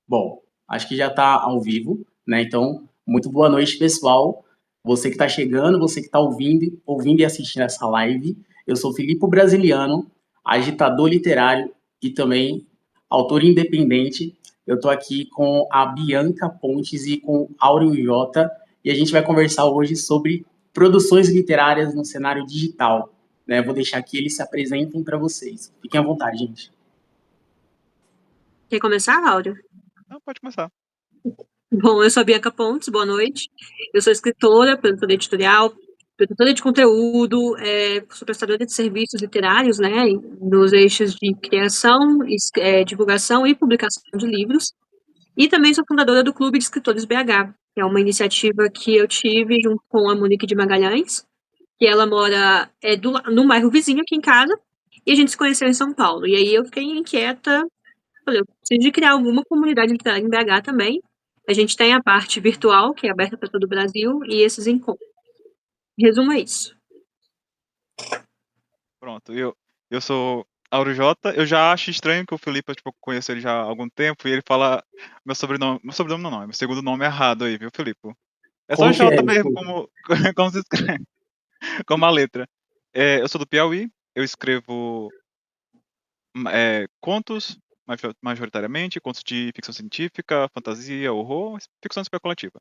Bom, acho que já está ao vivo, né? Então, muito boa noite, pessoal. Você que está chegando, você que está ouvindo e assistindo essa live. Eu sou Filipe Brasiliano, agitador literário e também autor independente. Eu estou aqui com a Bianca Pontes e com o Áureo Jota e a gente vai conversar hoje sobre produções literárias no cenário digital, né? Vou deixar que eles se apresentem para vocês. Fiquem à vontade, gente. Quer começar, Áudio? Não, pode começar. Bom, eu sou a Bianca Pontes, boa noite. Eu sou escritora, produtora editorial, produtora de conteúdo, sou prestadora de serviços literários, né, nos eixos de criação, divulgação e publicação de livros. E também sou fundadora do Clube de Escritores BH, que é uma iniciativa que eu tive junto com a Monique de Magalhães, que ela mora no bairro vizinho aqui em casa, e a gente se conheceu em São Paulo. E aí eu fiquei inquieta. Olha, eu preciso de criar alguma comunidade literária em BH também. A gente tem a parte virtual, que é aberta para todo o Brasil, e esses encontros. Resumo é isso. Pronto, eu sou Auro Jota. Eu já acho estranho que o Felipe, eu conheço ele já há algum tempo, e ele fala meu sobrenome não, é meu segundo nome errado aí, viu, Felipe? É só Como que é? Jota mesmo, Desculpa. como se escreve, como a letra. Eu sou do Piauí, eu escrevo contos, majoritariamente, contos de ficção científica, fantasia, horror, ficção especulativa.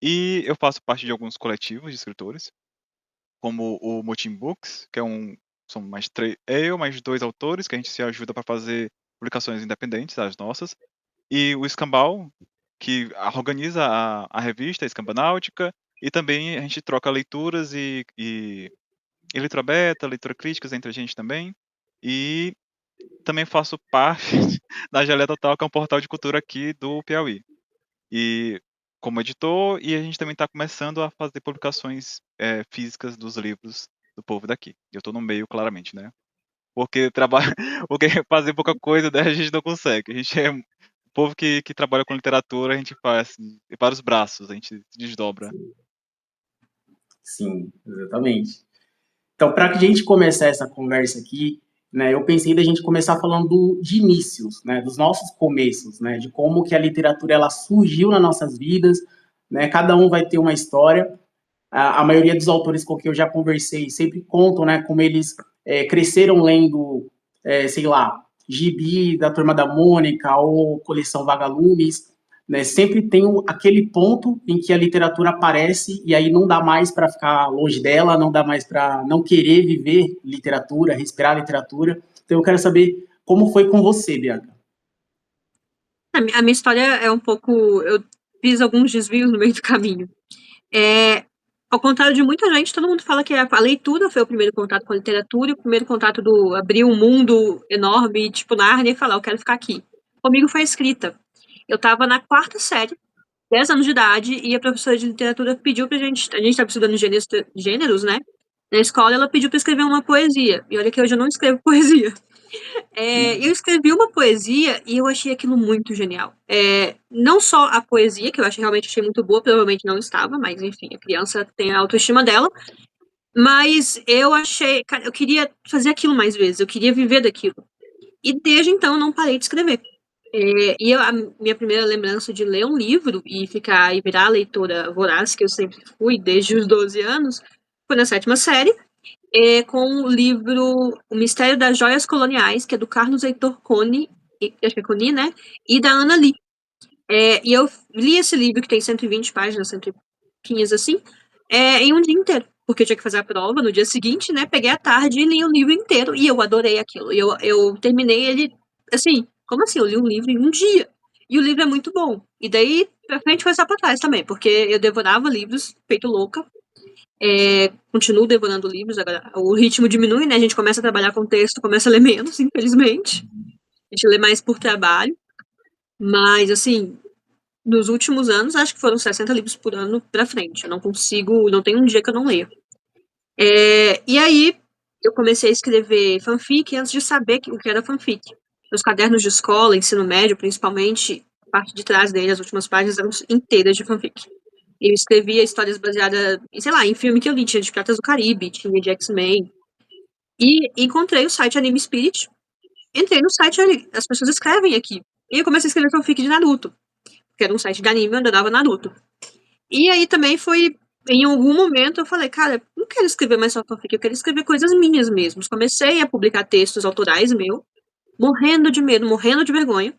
E eu faço parte de alguns coletivos de escritores, como o Motim Books, que são mais 2 autores, que a gente se ajuda para fazer publicações independentes, as nossas, e o Escambau, que organiza a revista Escambanáutica, e também a gente troca leituras e leitura beta, leitura críticas entre a gente também, e também faço parte da Geleia Total, que é um portal de cultura aqui do Piauí. E como editor, e a gente também está começando a fazer publicações físicas dos livros do povo daqui. Eu estou no meio, claramente, né? Porque porque fazer pouca coisa, né, a gente não consegue. A gente é o povo que trabalha com literatura, a gente faz assim, vários braços, a gente se desdobra. Sim, exatamente. Então, para a gente começar essa conversa aqui, né, eu pensei da gente começar falando de inícios, né, dos nossos começos, né, de como que a literatura ela surgiu nas nossas vidas, né, cada um vai ter uma história. A maioria dos autores com quem eu já conversei sempre contam, né, como eles cresceram lendo, sei lá, Gibi da Turma da Mônica ou coleção Vagalumes, né, sempre tem aquele ponto em que a literatura aparece e aí não dá mais para ficar longe dela, não dá mais para não querer viver literatura, respirar literatura. Então eu quero saber como foi com você, Bianca. A minha história é um pouco... Eu fiz alguns desvios no meio do caminho. Ao contrário de muita gente, todo mundo fala que a leitura foi o primeiro contato com a literatura, e o primeiro contato do abrir um mundo enorme, tipo Nárnia, e falar, eu quero ficar aqui. Comigo foi a escrita. Eu estava na 4ª série, 10 anos de idade, e a professora de literatura pediu pra gente estava estudando gêneros, né? Na escola, ela pediu para escrever uma poesia. E olha que hoje eu não escrevo poesia. Eu escrevi uma poesia e eu achei aquilo muito genial. Não só a poesia, que eu realmente achei muito boa, provavelmente não estava, mas enfim, a criança tem a autoestima dela. Mas eu achei, cara, eu queria fazer aquilo mais vezes, eu queria viver daquilo. E desde então eu não parei de escrever. A minha primeira lembrança de ler um livro e virar leitora voraz, que eu sempre fui desde os 12 anos, foi na 7ª série, com o livro O Mistério das Joias Coloniais, que é do Carlos Heitor Coni, acho que é Coni, né? E da Ana Lee. E eu li esse livro, que tem 120 páginas, 100 e pouquinhas assim, em um dia inteiro. Porque eu tinha que fazer a prova no dia seguinte, né? Peguei à tarde e li o livro inteiro. E eu adorei aquilo. Eu terminei ele, assim, como assim? Eu li um livro em um dia. E o livro é muito bom. E daí, pra frente, foi só pra trás também. Porque eu devorava livros, feito louca. Continuo devorando livros, agora o ritmo diminui, né? A gente começa a trabalhar com texto, começa a ler menos, infelizmente. A gente lê mais por trabalho. Mas, assim, nos últimos anos, acho que foram 60 livros por ano pra frente. Eu não consigo, não tem um dia que eu não leio. E aí, eu comecei a escrever fanfic antes de saber o que era fanfic. Nos cadernos de escola, ensino médio, principalmente, a parte de trás dele, as últimas páginas eram inteiras de fanfic. Eu escrevia histórias baseadas, sei lá, em filme que eu li. Tinha de Piratas do Caribe, tinha de X-Men. E encontrei o site Anime Spirit. Entrei no site, as pessoas escrevem aqui. E eu comecei a escrever fanfic de Naruto, que era um site de anime onde eu dava Naruto. E aí também foi, em algum momento eu falei, cara, não quero escrever mais só fanfic, eu quero escrever coisas minhas mesmo. Comecei a publicar textos autorais meu, morrendo de medo, morrendo de vergonha.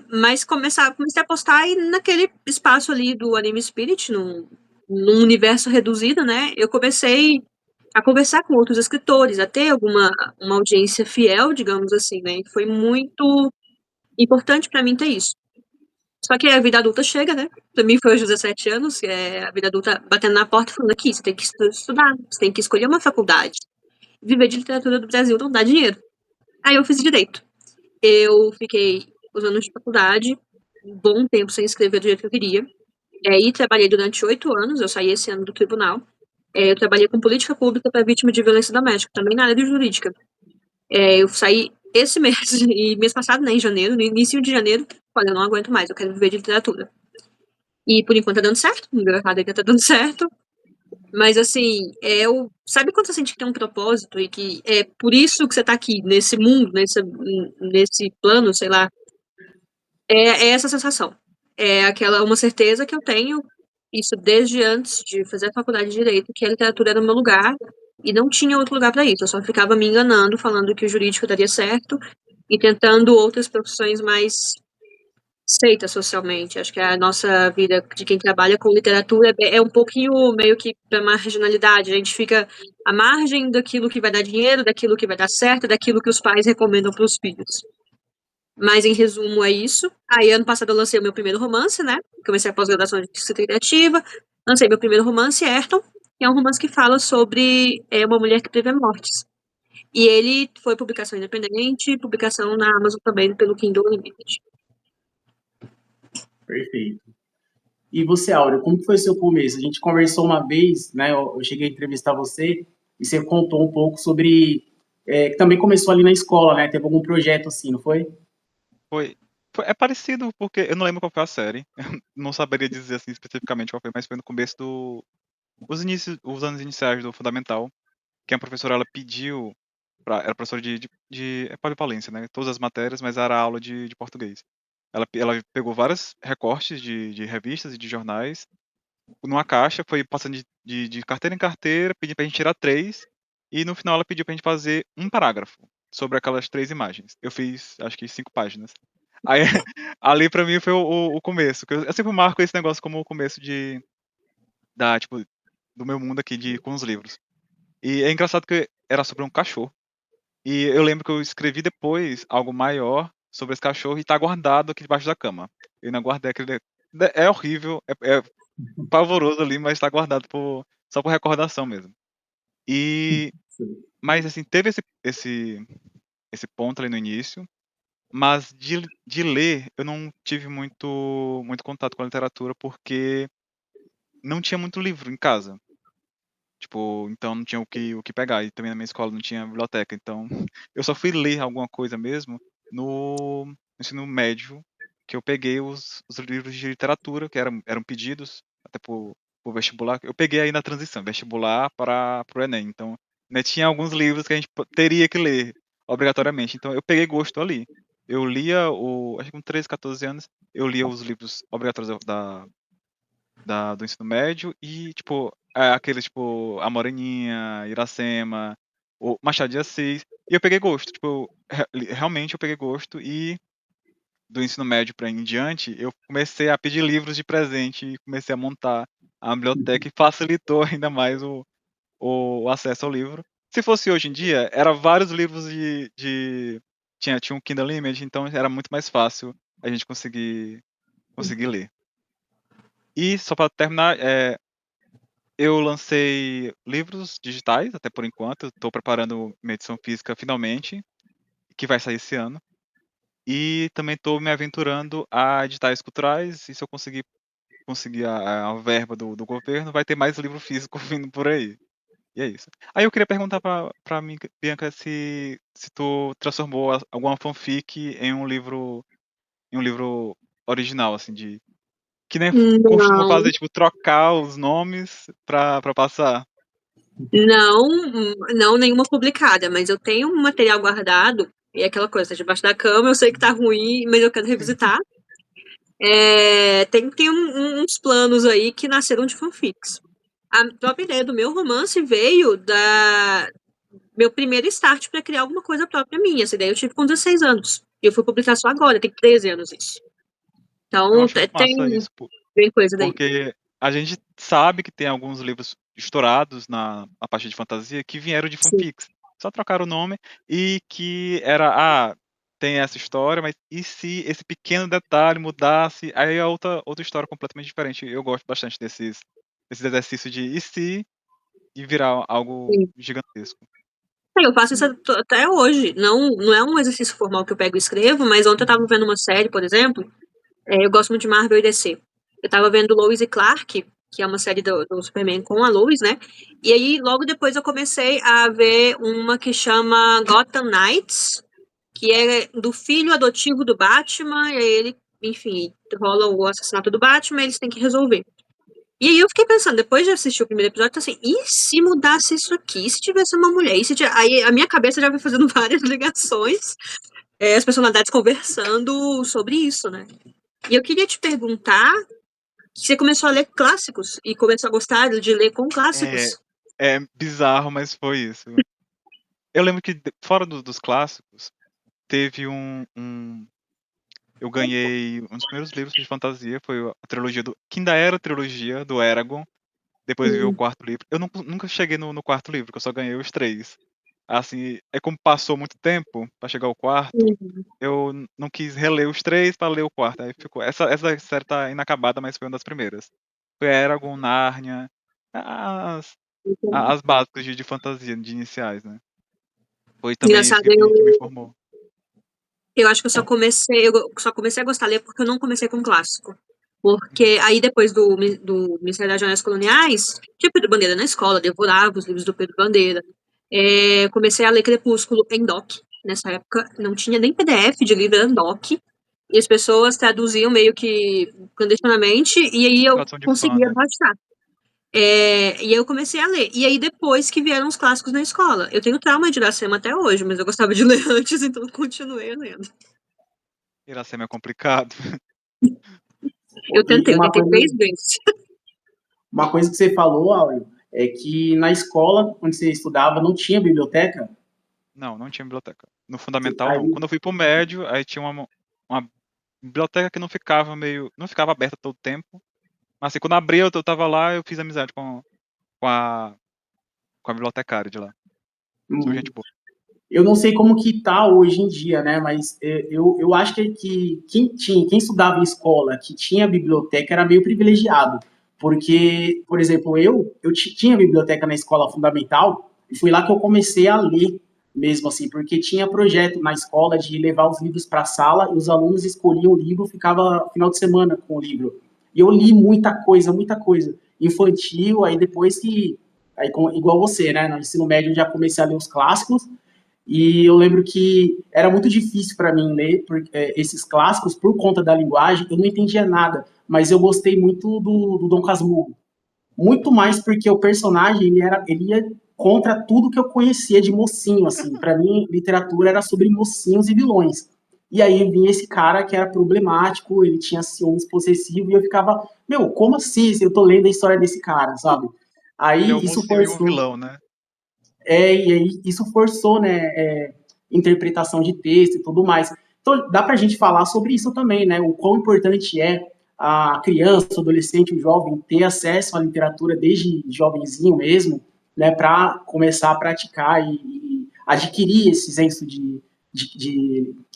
Mas comecei a postar e naquele espaço ali do Anime Spirit, num universo reduzido, né? Eu comecei a conversar com outros escritores, a ter uma audiência fiel, digamos assim, né? E foi muito importante para mim ter isso. Só que a vida adulta chega, né? Pra mim foi aos 17 anos, a vida adulta batendo na porta e falando aqui, você tem que estudar, você tem que escolher uma faculdade. Viver de literatura do Brasil não dá dinheiro. Aí eu fiz direito. Eu fiquei os anos de faculdade, um bom tempo sem escrever do jeito que eu queria. E trabalhei durante 8 anos, eu saí esse ano do tribunal. Eu trabalhei com política pública para vítima de violência doméstica, também na área de jurídica. Eu saí esse mês, e mês passado, né, em janeiro, no início de janeiro, falei, eu não aguento mais, eu quero viver de literatura. E por enquanto tá dando certo, no meu errado ainda tá dando certo. Mas assim, sabe quando você sente que tem um propósito e que é por isso que você tá aqui, nesse mundo, nesse plano, sei lá. É essa sensação. É uma certeza que eu tenho, isso desde antes de fazer a faculdade de Direito, que a literatura era o meu lugar e não tinha outro lugar para isso. Eu só ficava me enganando, falando que o jurídico daria certo e tentando outras profissões mais aceitas socialmente. Acho que a nossa vida de quem trabalha com literatura é um pouquinho meio que para marginalidade. A gente fica à margem daquilo que vai dar dinheiro, daquilo que vai dar certo, daquilo que os pais recomendam para os filhos. Mas, em resumo, é isso. Aí, ano passado, eu lancei o meu primeiro romance, né? Comecei a pós-graduação de escrita criativa. Lancei meu primeiro romance, Ayrton, que é um romance que fala sobre uma mulher que prevê mortes. E ele foi publicação independente, publicação na Amazon também, pelo Kindle Unlimited. Perfeito. E você, Áurea, como que foi o seu começo? A gente conversou uma vez, né? Eu cheguei a entrevistar você e você contou um pouco sobre que também começou ali na escola, né? Teve algum projeto assim, não foi? É parecido, porque eu não lembro qual foi a série. Eu não saberia dizer assim especificamente qual foi, mas foi no começo os anos iniciais do Fundamental, que a professora ela pediu era professora de polivalência, né? Todas as matérias, mas era aula de português. Ela pegou vários recortes de revistas e de jornais numa caixa, foi passando de carteira em carteira, pedindo pra gente tirar 3, e no final ela pediu pra gente fazer um parágrafo sobre aquelas 3 imagens. Eu fiz, acho que 5 páginas. Aí, ali pra mim foi o começo, que eu sempre marco esse negócio como o começo tipo, do meu mundo aqui com os livros. E é engraçado que era sobre um cachorro. E eu lembro que eu escrevi depois algo maior sobre esse cachorro e tá guardado aqui debaixo da cama. Eu não guardei aquele. É horrível, é pavoroso ali, mas tá guardado só por recordação mesmo. Mas assim, teve esse ponto ali no início, mas de ler, eu não tive muito contato com a literatura, porque não tinha muito livro em casa. Tipo, então não tinha o que pegar. E também na minha escola não tinha biblioteca. Então, eu só fui ler alguma coisa mesmo no ensino médio, que eu peguei os livros de literatura, que eram pedidos até por vestibular. Eu peguei aí na transição, vestibular para o Enem. Então, né, tinha alguns livros que a gente teria que ler obrigatoriamente. Então, eu peguei gosto ali. Eu lia, acho que com 13, 14 anos, eu lia os livros obrigatórios do ensino médio e, tipo, aqueles, tipo, A Moreninha, Iracema, o Machado de Assis, e eu peguei gosto, tipo, realmente eu peguei gosto, e do ensino médio para em diante, eu comecei a pedir livros de presente e comecei a montar a biblioteca e facilitou ainda mais o acesso ao livro. Se fosse hoje em dia, era vários livros tinha um Kindle Unlimited, então era muito mais fácil a gente conseguir ler. E só para terminar, eu lancei livros digitais, até por enquanto. Estou preparando minha edição física finalmente, que vai sair esse ano. E também estou me aventurando a editais culturais. E se eu conseguir a verba do governo, vai ter mais livro físico vindo por aí. E é isso. Aí eu queria perguntar pra mim, Bianca, se tu transformou alguma fanfic em um livro original, assim, que nem costuma Não, fazer, tipo, trocar os nomes pra passar. não, não nenhuma publicada, mas eu tenho um material guardado E é aquela coisa, tá debaixo da cama, eu sei que tá ruim, mas eu quero revisitar. Tem uns planos aí que nasceram de fanfics. A própria ideia do meu romance veio da meu primeiro start para criar alguma coisa própria minha. Essa ideia eu tive com 16 anos. E eu fui publicar só agora, tem 13 anos isso. Eu Então, acho muito tem massa isso, bem coisa daí. porque a gente sabe que tem alguns livros estourados na parte de fantasia que vieram de Sim, fanfics. Só trocaram o nome e que era, tem essa história, mas e se esse pequeno detalhe mudasse? Aí é outra história completamente diferente. Eu gosto bastante desses exercícios de e se e virar algo sim. gigantesco. Eu faço isso até hoje. Não é um exercício formal que eu pego e escrevo, mas ontem eu tava vendo uma série, por exemplo. Eu gosto muito de Marvel e DC. Eu tava vendo Lois e Clark, que é uma série do Superman com a Lois, né? E aí, logo depois, eu comecei a ver uma que chama Gotham Knights, que é do filho adotivo do Batman, e aí ele, enfim, rola o assassinato do Batman, eles têm que resolver. E aí eu fiquei pensando, depois de assistir o primeiro episódio, tá assim, e se mudasse isso aqui? E se tivesse uma mulher? Aí a minha cabeça já vai fazendo várias ligações, as personalidades conversando sobre isso, né? E eu queria te perguntar, você começou a ler clássicos e começou a gostar de ler com É, clássicos? é bizarro, mas foi isso. Eu lembro que fora dos clássicos, teve eu ganhei um dos primeiros livros de fantasia, foi a trilogia que ainda era a trilogia do Eragon. Depois veio o Hum, quarto livro. Eu nunca cheguei no quarto livro, que eu só ganhei os três. Assim, é como passou muito tempo pra chegar ao quarto, hum, eu não quis reler os três pra ler o quarto. Aí ficou. Essa série tá inacabada, mas foi uma das primeiras. Foi Eragon, Nárnia, as, entendi. as básicas de fantasia, de iniciais, né? Foi também isso Engraçado, que me formou. eu acho que eu só comecei a gostar de ler porque eu não comecei com clássico. Porque aí depois do Mistério das Joias Coloniais, tinha Pedro Bandeira na escola, devorava os livros do Pedro Bandeira. Comecei a ler Crepúsculo em DOC. Nessa época não tinha nem PDF de livro, era DOC. E as pessoas traduziam meio que clandestinamente, e aí eu Tradução de fã, conseguia né? baixar. E aí eu comecei a ler. E aí depois que vieram os clássicos na escola. Eu tenho trauma de Iracema até hoje, mas eu gostava de ler antes, então eu continuei lendo. Iracema é complicado. Eu E tentei, eu tentei 3 vezes. uma coisa que você falou, Áureo, é que na escola, onde você estudava, não tinha biblioteca. Não tinha biblioteca. No fundamental, não. Aí, Quando eu fui pro médio, aí tinha uma biblioteca que não ficava aberta todo o tempo. Mas assim, quando abria, eu tava lá, eu fiz amizade com a, com a bibliotecária de lá. Sou hum, gente boa. eu não sei como que tá hoje em dia, né? Mas eu acho que quem estudava em escola, que tinha biblioteca, era meio privilegiado. Porque, por exemplo, eu tinha biblioteca na escola fundamental e foi lá que eu comecei a ler mesmo assim, porque tinha projeto na escola de levar os livros para a sala e os alunos escolhiam o livro, ficava final de semana com o livro. E eu li muita coisa. Infantil, aí depois que. Igual você, né? No ensino médio eu já comecei a ler os clássicos, e eu lembro que era muito difícil para mim ler esses clássicos por conta da linguagem, eu não entendia nada, mas eu gostei muito do Dom Casmurro. Muito mais porque o personagem ele ia contra tudo que eu conhecia de mocinho, assim. Para mim, literatura era sobre mocinhos e vilões. E aí vinha esse cara que era problemático, ele tinha ciúmes possessivos, e eu ficava, meu, como assim? Eu tô lendo a história desse cara, sabe? Ele é um Aí isso mocinho e um forçou. vilão, né? E aí isso forçou, né, interpretação de texto e tudo mais. Então, dá para a gente falar sobre isso também, né, o quão importante é a criança, o adolescente, o jovem ter acesso à literatura desde jovenzinho mesmo, né, para começar a praticar e adquirir esse senso de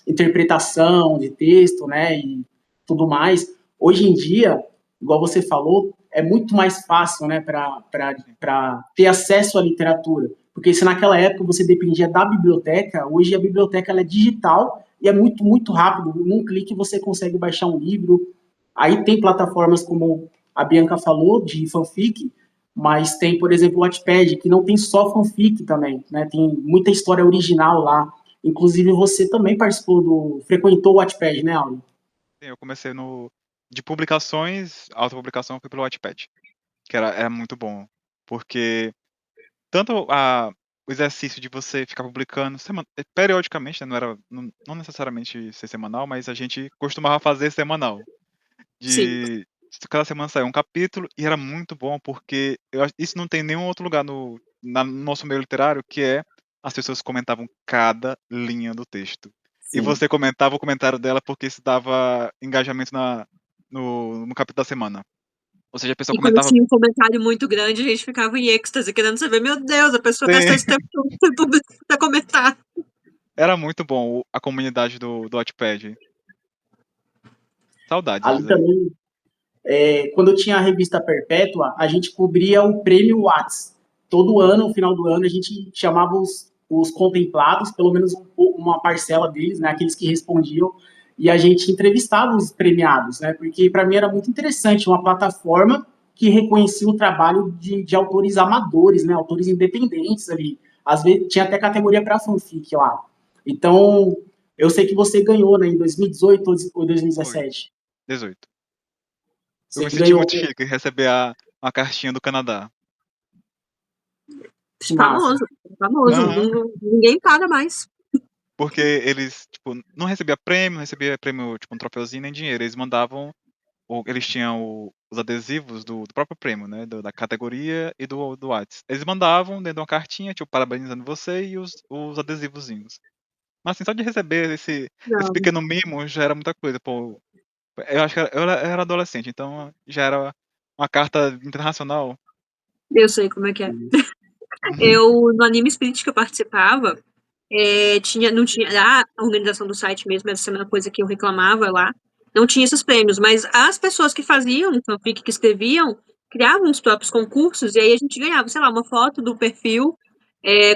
interpretação de texto, né, e tudo mais. Hoje em dia, igual você falou, é muito mais fácil, né, para ter acesso à literatura. Porque se naquela época você dependia da biblioteca, hoje a biblioteca ela é digital e é muito, muito rápido. Num clique você consegue baixar um livro. Aí tem plataformas como a Bianca falou, de fanfic, mas tem, por exemplo, o Wattpad, que não tem só fanfic também, né? Tem muita história original lá. Inclusive, você também frequentou o Wattpad, né, Aula? Sim, eu comecei de publicações, autopublicação, fui pelo Wattpad, que era muito bom. Porque tanto o exercício de você ficar publicando periodicamente, né, não necessariamente ser semanal, mas a gente costumava fazer semanal. Sim. Cada semana saía um capítulo e era muito bom, porque isso não tem nenhum outro lugar no nosso meio literário, que é as pessoas comentavam cada linha do texto. E Sim. você comentava o comentário dela porque isso dava engajamento no capítulo da semana. Ou seja, a pessoa E quando comentava tinha um comentário muito grande, a gente ficava em êxtase, querendo saber, meu Deus, a pessoa gastou bem. esse tempo todo pra comentar. Era muito bom a comunidade do Wattpad. Saudades, Ali diz aí. também, quando eu tinha a revista Perpétua, a gente cobria o prêmio Whats. Todo ano, no final do ano, a gente chamava os contemplados, pelo menos uma parcela deles, né, aqueles que respondiam, e a gente entrevistava os premiados, né, porque para mim era muito interessante uma plataforma que reconhecia o trabalho de autores amadores, né, autores independentes ali. Às vezes tinha até categoria para fanfic lá. Então, eu sei que você ganhou, né, em 2018 ou Foi, 2017. 18. Eu Você me senti ganhou. muito chique em receber uma cartinha do Canadá. Que massa. Famoso, famoso. Aham. Ninguém paga mais. Porque eles, tipo, não recebia prêmio, tipo, um troféuzinho nem dinheiro. Eles mandavam, ou eles tinham os adesivos do próprio prêmio, né? Da categoria e do Whats. Eles mandavam dentro de uma cartinha, tipo, parabenizando você e os adesivozinhos. Mas assim, só de receber esse Não, pequeno mimo já era muita coisa, pô. Eu acho que eu era adolescente, então já era uma carta internacional. eu sei como é que é. Uhum. Eu, no Anime Spirit que eu participava, não tinha, a organização do site mesmo, essa era uma coisa que eu reclamava lá, não tinha esses prêmios, mas as pessoas que faziam fanfic, que escreviam, criavam os próprios concursos, e aí a gente ganhava, sei lá, uma foto do perfil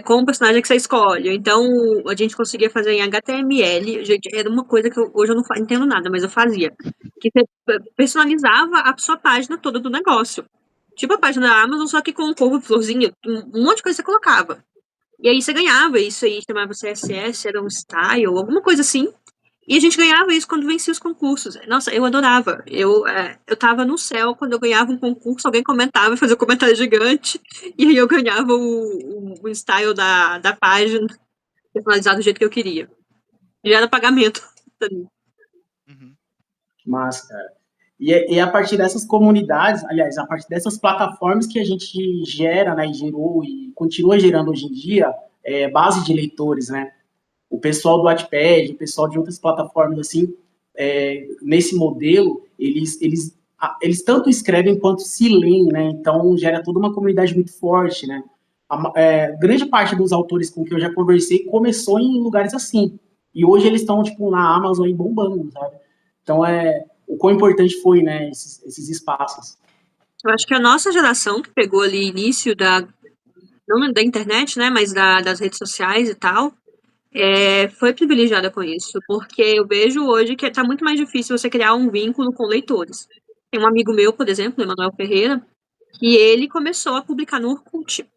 com o personagem que você escolhe. Então, a gente conseguia fazer em HTML, gente, era uma coisa que hoje eu não entendo nada, mas eu fazia, que você personalizava a sua página toda do negócio. Tipo a página da Amazon, só que com um corpo, florzinha, um monte de coisa que você colocava. E aí você ganhava isso aí, chamava CSS, era um style, alguma coisa assim. E a gente ganhava isso quando vencia os concursos. Nossa, eu adorava. Eu tava no céu quando eu ganhava um concurso, alguém comentava, fazia um comentário gigante, e aí eu ganhava o style da página, personalizado do jeito que eu queria. E era pagamento também. Uhum. Massa, cara. E a partir dessas comunidades, aliás, a partir dessas plataformas que a gente gera, né, e gerou e continua gerando hoje em dia, base de leitores, né? O pessoal do Wattpad, o pessoal de outras plataformas, assim, nesse modelo, eles tanto escrevem quanto se leem, né? Então, gera toda uma comunidade muito forte, né? Grande parte dos autores com que eu já conversei começou em lugares assim. E hoje eles estão, tipo, na Amazon aí bombando, sabe? Então, o quão importante foi, né, esses espaços. Eu acho que a nossa geração que pegou ali início não da internet, né, mas das redes sociais e tal, foi privilegiada com isso, porque eu vejo hoje que está muito mais difícil você criar um vínculo com leitores. Tem um amigo meu, por exemplo, Emanuel Ferreira, que ele começou a publicar no Orkut.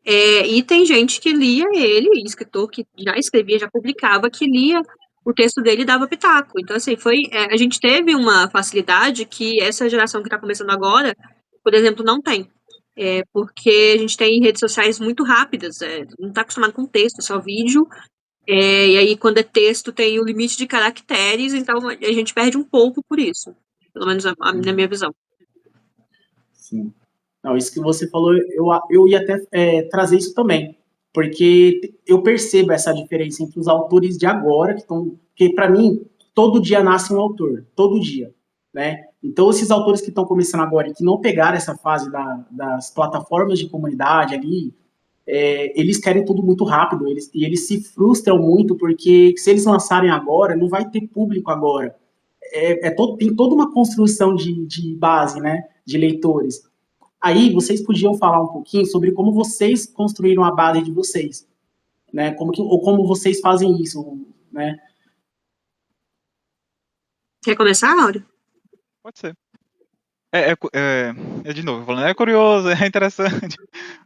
E tem gente que lia ele, escritor que já escrevia, já publicava, que lia o texto dele e dava pitaco. Então, assim, a gente teve uma facilidade que essa geração que está começando agora, por exemplo, não tem. Porque a gente tem redes sociais muito rápidas, não está acostumado com texto, é só vídeo, e aí, quando é texto, tem o limite de caracteres, então a gente perde um pouco por isso. Pelo menos na minha visão. Sim. Não, isso que você falou, eu ia até trazer isso também, porque eu percebo essa diferença entre os autores de agora, que estão, porque para mim, todo dia nasce um autor, todo dia, né? Então, esses autores que estão começando agora e que não pegaram essa fase das plataformas de comunidade ali, eles querem tudo muito rápido, e eles se frustram muito, porque se eles lançarem agora, não vai ter público agora. Tem toda uma construção de base, né, de leitores. Aí vocês podiam falar um pouquinho sobre como vocês construíram a base de vocês, né? Ou como vocês fazem isso, né? Quer começar, Áurea? Pode ser. De novo, falando, é curioso, é interessante,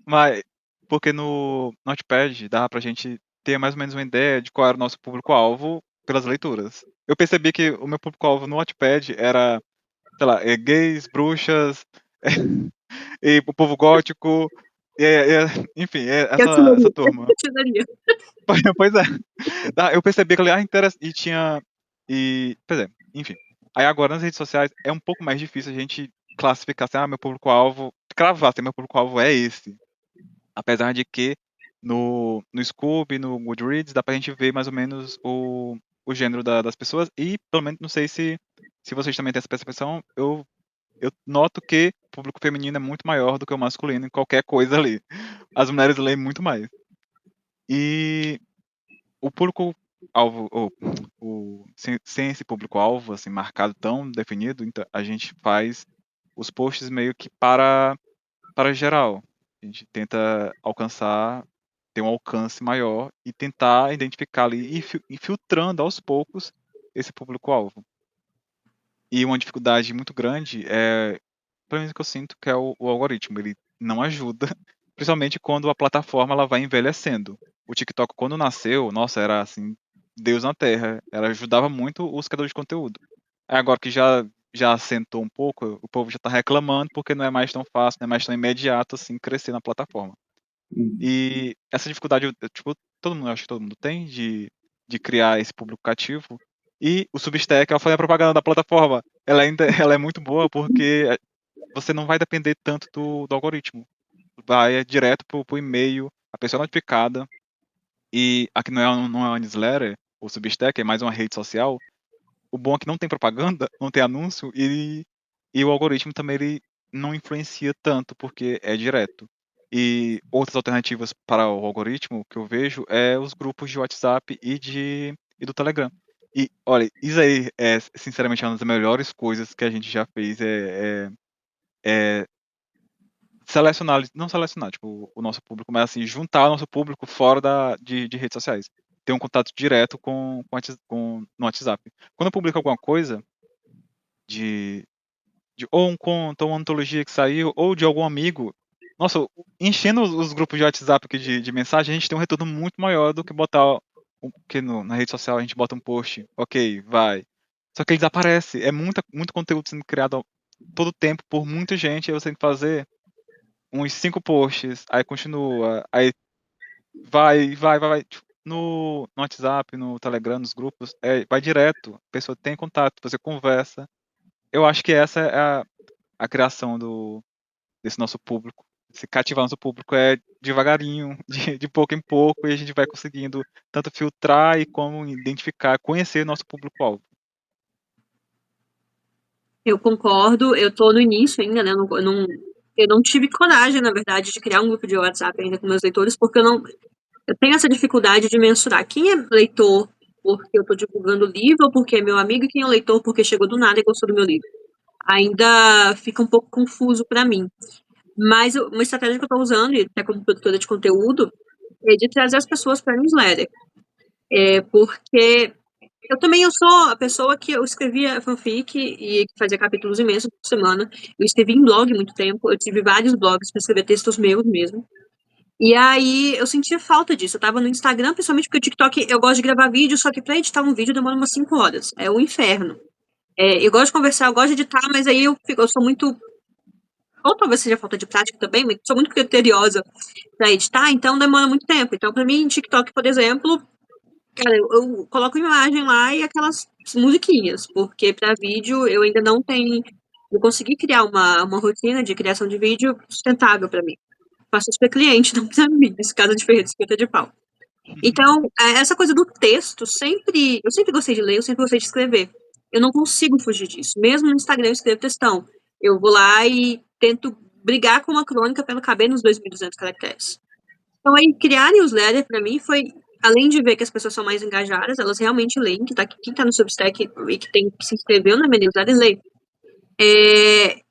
mas porque no Notepad dava pra gente ter mais ou menos uma ideia de qual era o nosso público-alvo pelas leituras. Eu percebi que o meu público-alvo no Notepad era, sei lá, gays, bruxas, e o povo gótico, Enfim, Eu essa turma. tiraria. Pois é. Eu percebi que ali, interessante. E tinha. Pois é, enfim. Aí agora nas redes sociais é um pouco mais difícil a gente classificar assim, meu público-alvo, cravar assim, meu público-alvo é esse. Apesar de que no Scoob, no Goodreads, dá pra gente ver mais ou menos o gênero das pessoas. E, pelo menos, não sei se vocês também têm essa percepção, eu noto que o público feminino é muito maior do que o masculino em qualquer coisa ali. As mulheres leem muito mais. E o público-alvo, sem esse público-alvo assim, marcado tão definido, então a gente faz os posts meio que para geral. A gente tenta alcançar, ter um alcance maior e tentar identificar ali e filtrando aos poucos esse público-alvo. E uma dificuldade muito grande pelo menos que eu sinto, que é o algoritmo. Ele não ajuda, principalmente quando a plataforma ela vai envelhecendo. O TikTok, quando nasceu, nossa, era assim, Deus na Terra. Ela ajudava muito os criadores de conteúdo. Aí agora que já assentou um pouco, o povo já tá reclamando porque não é mais tão fácil, não é mais tão imediato assim crescer na plataforma. E essa dificuldade, tipo, acho que todo mundo tem de criar esse público cativo. E o Substack, eu falei a propaganda da plataforma, ela é muito boa porque você não vai depender tanto do algoritmo. Vai direto pro e-mail, a pessoa é notificada. E aqui não é uma newsletter, o Substack é mais uma rede social. O bom é que não tem propaganda, não tem anúncio, e o algoritmo também ele não influencia tanto, porque é direto. E outras alternativas para o algoritmo que eu vejo é os grupos de WhatsApp e do Telegram. E, olha, isso aí é, sinceramente, uma das melhores coisas que a gente já fez. É selecionar, não selecionar, tipo, o nosso público, mas assim, juntar o nosso público fora de redes sociais. Ter um contato direto no WhatsApp. Quando eu publico alguma coisa, de ou um conto, ou uma antologia que saiu, ou de algum amigo. Nossa, enchendo os grupos de WhatsApp aqui de mensagem, a gente tem um retorno muito maior do que botar que na rede social a gente bota um post, ok, vai. Só que ele desaparece. É muito conteúdo sendo criado todo tempo por muita gente, aí você tem que fazer uns 5 posts, aí continua, aí vai. Tipo, no WhatsApp, no Telegram, nos grupos, vai direto. A pessoa tem contato, você conversa. Eu acho que essa é a criação desse nosso público. Se cativar nosso público é devagarinho, de pouco em pouco, e a gente vai conseguindo tanto filtrar e como identificar, conhecer nosso público-alvo. Eu concordo, eu tô no início ainda, né? Eu não tive coragem, na verdade, de criar um grupo de WhatsApp ainda com meus leitores, porque eu tenho essa dificuldade de mensurar quem é leitor porque eu tô divulgando o livro, ou porque é meu amigo, e quem é leitor porque chegou do nada e gostou do meu livro. Ainda fica um pouco confuso para mim. Mas uma estratégia que eu tô usando, e até como produtora de conteúdo, é de trazer as pessoas para newsletter. Porque eu sou a pessoa que eu escrevia fanfic e fazia capítulos imensos por semana. Eu escrevi em blog muito tempo, eu tive vários blogs para escrever textos meus mesmo. E aí eu sentia falta disso. Eu tava no Instagram, principalmente porque o TikTok eu gosto de gravar vídeo, só que pra editar um vídeo demora umas 5 horas. É o inferno. Eu gosto de conversar, eu gosto de editar, mas aí eu sou muito. Ou talvez seja falta de prática também, mas sou muito criteriosa pra editar, então demora muito tempo. Então, pra mim, TikTok, por exemplo, cara, eu coloco imagem lá e aquelas musiquinhas, porque para vídeo eu ainda não tenho. Eu consegui criar uma rotina de criação de vídeo sustentável para mim. Faço isso para cliente, não para mim, nesse caso de Ferreira Escrita de Pau. Então, essa coisa do texto, eu sempre gostei de ler, eu sempre gostei de escrever. Eu não consigo fugir disso. Mesmo no Instagram eu escrevo textão. Eu vou lá e tento brigar com uma crônica para ela caber nos 2.200 caracteres. Então, aí, criar newsletter, para mim, foi, além de ver que as pessoas são mais engajadas, elas realmente leem, quem tá no Substack e que se inscreveu na minha newsletter, lê.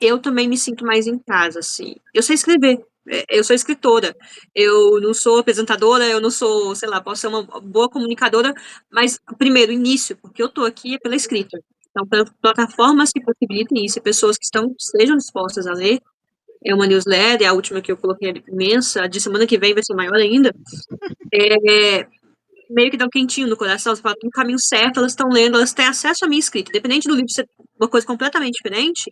Eu também me sinto mais em casa, assim. Eu sei escrever, eu sou escritora, eu não sou apresentadora, eu não sou, sei lá, posso ser uma boa comunicadora, mas, primeiro, início, porque eu tô aqui é pela escrita. Então, plataformas que possibilitem isso, pessoas que estejam dispostas a ler, é uma newsletter, a última que eu coloquei é imensa, a de semana que vem vai ser maior ainda, meio que dá um quentinho no coração, você fala, no caminho certo, elas estão lendo, elas têm acesso à minha escrita, independente do livro ser uma coisa completamente diferente,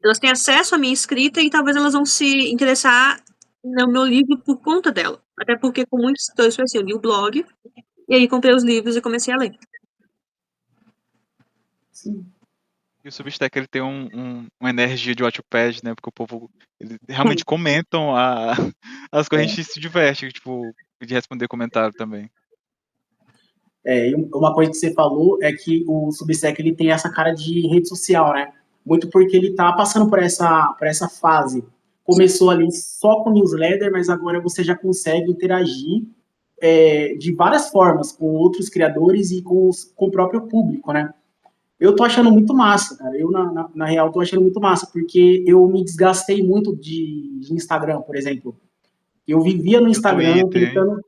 elas têm acesso à minha escrita e talvez elas vão se interessar no meu livro por conta dela. Até porque com muitos escritores foi assim, eu li o blog, e aí comprei os livros e comecei a ler. Sim. E o Substack, ele tem uma energia de Wattpad, né? Porque o povo, eles realmente comentam as coisas, a gente se diverte, tipo, de responder comentário também. E uma coisa que você falou é que o Substack ele tem essa cara de rede social, né? Muito porque ele tá passando por essa fase. Começou ali só com newsletter, mas agora você já consegue interagir de várias formas com outros criadores e com o próprio público, né? Eu tô achando muito massa, cara. Eu, na real, tô achando muito massa, porque eu me desgastei muito de Instagram, por exemplo. Eu vivia no E o Instagram Twitter, hein? tentando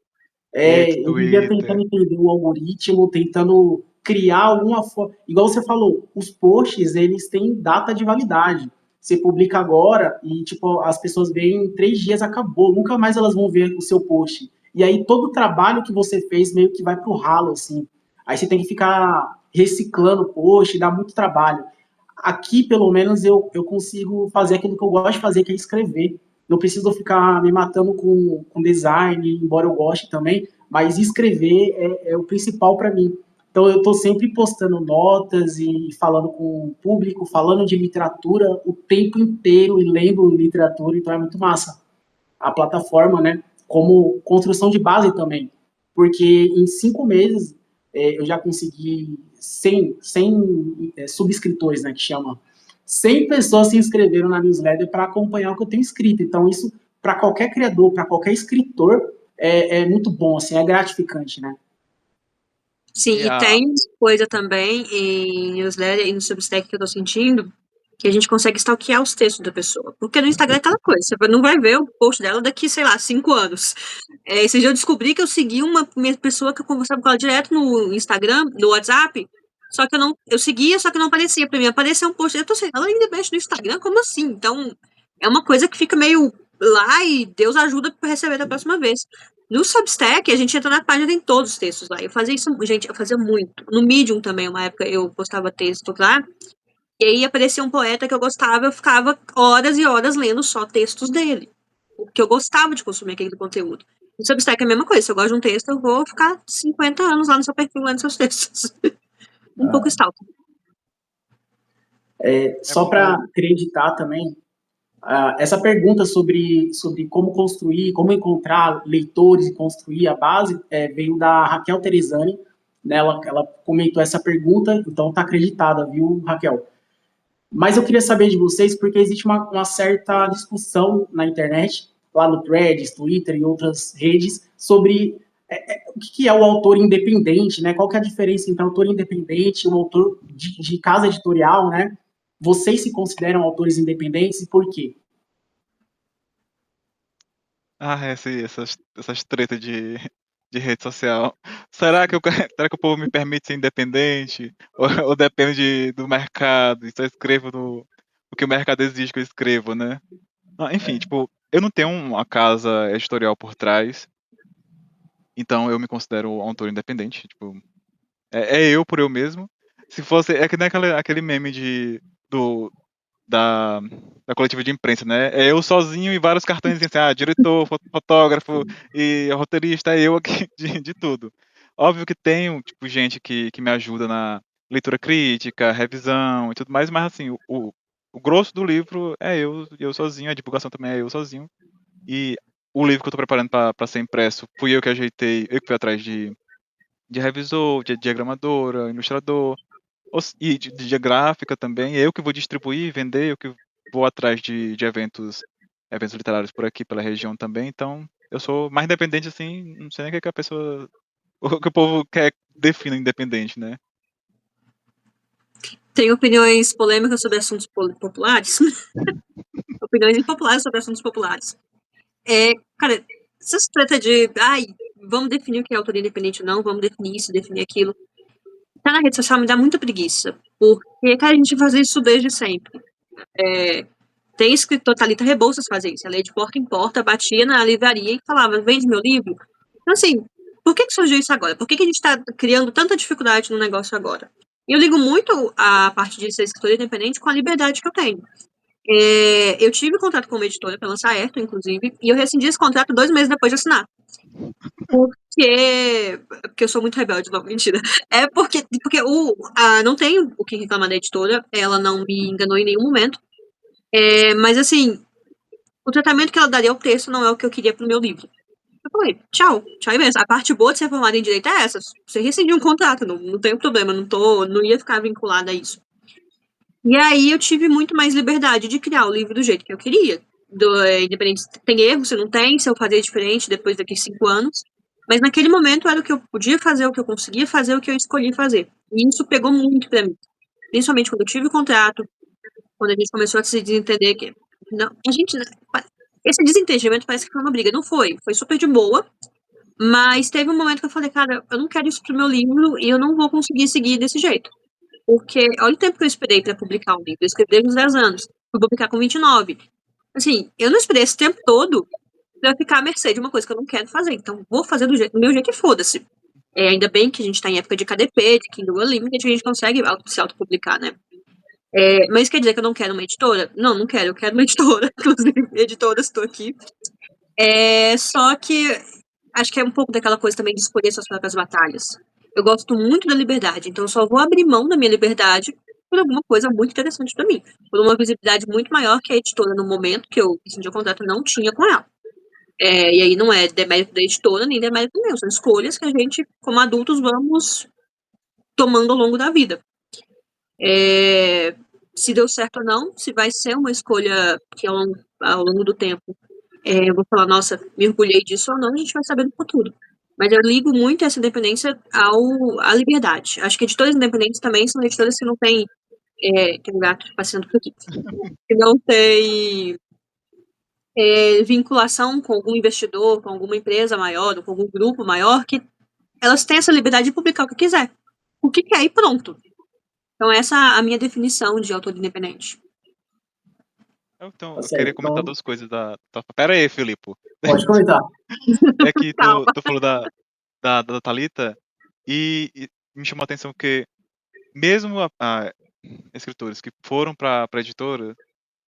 Eita, eu vivia Twitter. tentando entender o algoritmo, tentando criar alguma forma. Igual você falou, os posts, eles têm data de validade. Você publica agora e, tipo, as pessoas veem em 3 dias, acabou. Nunca mais elas vão ver o seu post. E aí todo o trabalho que você fez meio que vai pro ralo, assim. Aí você tem que ficar reciclando o post, dá muito trabalho. Aqui, pelo menos, eu consigo fazer aquilo que eu gosto de fazer, que é escrever. Não preciso ficar me matando com design, embora eu goste também, mas escrever é o principal para mim. Então, eu estou sempre postando notas e falando com o público, falando de literatura o tempo inteiro e lendo literatura, então é muito massa. A plataforma, né, como construção de base também, porque em 5 meses eu já consegui 100 subscritores, né, que chama. 100 pessoas se inscreveram na newsletter para acompanhar o que eu tenho escrito. Então, isso, para qualquer criador, para qualquer escritor, é muito bom, assim, é gratificante, né? Sim, E e a, tem coisa também em newsletter e no Substack que eu tô sentindo, que a gente consegue stalkear os textos da pessoa. Porque no Instagram é aquela coisa, você não vai ver o post dela daqui, sei lá, 5 anos. Esse dia eu descobri que eu segui uma pessoa que eu conversava com ela direto no Instagram, no WhatsApp, só que eu seguia, só que não aparecia pra mim. Apareceu um post, eu tô assim, ela ainda mexe no Instagram? Como assim? Então, é uma coisa que fica meio lá e Deus ajuda pra receber da próxima vez. No Substack, a gente entra na página, tem todos os textos lá. Eu fazia isso, gente, eu fazia muito. No Medium também, uma época eu postava texto lá, e aí aparecia um poeta que eu gostava, eu ficava horas e horas lendo só textos dele. Porque eu gostava de consumir aquele conteúdo. No Substack é a mesma coisa, se eu gosto de um texto, eu vou ficar 50 anos lá no seu perfil lendo seus textos. Um pouco stalker. é Só para bom. acreditar também, essa pergunta sobre como construir, como encontrar leitores e construir a base, veio da Raquel Teresani, né? Ela comentou essa pergunta, então está acreditada, viu, Raquel? Mas eu queria saber de vocês, porque existe uma certa discussão na internet, lá no Threads, Twitter e outras redes, sobre o que é o autor independente, né? Qual que é a diferença entre autor independente e um autor de casa editorial, né? Vocês se consideram autores independentes e por quê? Essas tretas de rede social. Será que, será que o povo me permite ser independente? Ou depende do mercado? E só escrevo o que o mercado exige que eu escrevo, né? Enfim, tipo, eu não tenho uma casa editorial por trás, então eu me considero um autor independente. Tipo, é eu por eu mesmo. Se fosse. É que nem aquele meme do, da, da coletiva de imprensa, né? É eu sozinho e vários cartões assim, diretor, fotógrafo e roteirista, é eu aqui de tudo. Óbvio que tem, tipo, gente que me ajuda na leitura crítica, revisão e tudo mais, mas assim, o grosso do livro é eu sozinho, a divulgação também é eu sozinho. E o livro que eu tô preparando para ser impresso, fui eu que ajeitei, eu que fui atrás de revisor, de diagramadora, ilustrador, e de gráfica também, eu que vou distribuir, vender, eu que vou atrás de eventos literários por aqui, pela região também, então eu sou mais independente assim, não sei nem o que a pessoa, o que o povo quer defina independente, né? Tem opiniões polêmicas sobre assuntos populares. Opiniões impopulares sobre assuntos populares. Cara, essas treta de, vamos definir o que é autoria independente ou não, vamos definir isso, definir aquilo. Tá na rede social me dá muita preguiça, porque, cara, a gente faz isso desde sempre. Tem escritor, Thalita Rebouças fazia isso, ela ia de porta em porta, batia na livraria e falava, vende meu livro. Então, assim, por que surgiu isso agora? Por que a gente tá criando tanta dificuldade no negócio agora? E eu ligo muito a parte de ser escritor independente com a liberdade que eu tenho. Eu tive contrato com uma editora para lançar Ayrton, inclusive, e eu rescindi esse contrato 2 meses depois de assinar. Porque eu sou muito rebelde, não, mentira. É porque não tenho o que reclamar da editora, ela não me enganou em nenhum momento. Mas assim, o tratamento que ela daria ao texto não é o que eu queria pro meu livro. Eu falei, tchau e mesmo. A parte boa de ser formada em direito é essa. Você rescindiu um contrato, não tem problema, não ia ficar vinculada a isso. E aí eu tive muito mais liberdade de criar o livro do jeito que eu queria. Independente se tem erro, se não tem, se eu fazer diferente depois daqui 5 anos. Mas naquele momento era o que eu podia fazer, o que eu conseguia fazer, o que eu escolhi fazer. E isso pegou muito pra mim. Principalmente quando eu tive o contrato, quando a gente começou a se desentender que não, esse desentendimento parece que foi uma briga, não foi, foi super de boa, mas teve um momento que eu falei, cara, eu não quero isso pro meu livro e eu não vou conseguir seguir desse jeito. Porque olha o tempo que eu esperei pra publicar um livro, eu escrevi desde os 10 anos, fui publicar com 29. Assim, eu não esperei esse tempo todo pra ficar à mercê de uma coisa que eu não quero fazer, então vou fazer do meu jeito e foda-se. Ainda bem que a gente tá em época de KDP, de Kindle Unlimited, a gente consegue se autopublicar, né? Mas quer dizer que eu não quero uma editora? Não quero, eu quero uma editora. Inclusive, editora, estou aqui. Só que acho que é um pouco daquela coisa também de escolher suas próprias batalhas. Eu gosto muito da liberdade, então eu só vou abrir mão da minha liberdade por alguma coisa muito interessante para mim. Por uma visibilidade muito maior que a editora no momento que eu decidi o contrato não tinha com ela. E aí não é demérito da editora, nem demérito meu. São escolhas que a gente, como adultos, vamos tomando ao longo da vida. Se deu certo ou não, se vai ser uma escolha que ao longo do tempo eu vou falar, nossa, me orgulhei disso ou não, a gente vai saber no futuro. Mas eu ligo muito essa independência à liberdade. Acho que editoras independentes também são editoras que não têm. Tem um gato passeando por aqui. Que não tem vinculação com algum investidor, com alguma empresa maior, ou com algum grupo maior, que elas têm essa liberdade de publicar o que quiser. O que quer e pronto. Então, essa é a minha definição de autor independente. Então, Tá eu certo. queria comentar Então, 2 coisas da Pera aí, Filipe. pode comentar. É que Calma. tu falou da Thalita e me chamou a atenção que mesmo escritores que foram pra editora,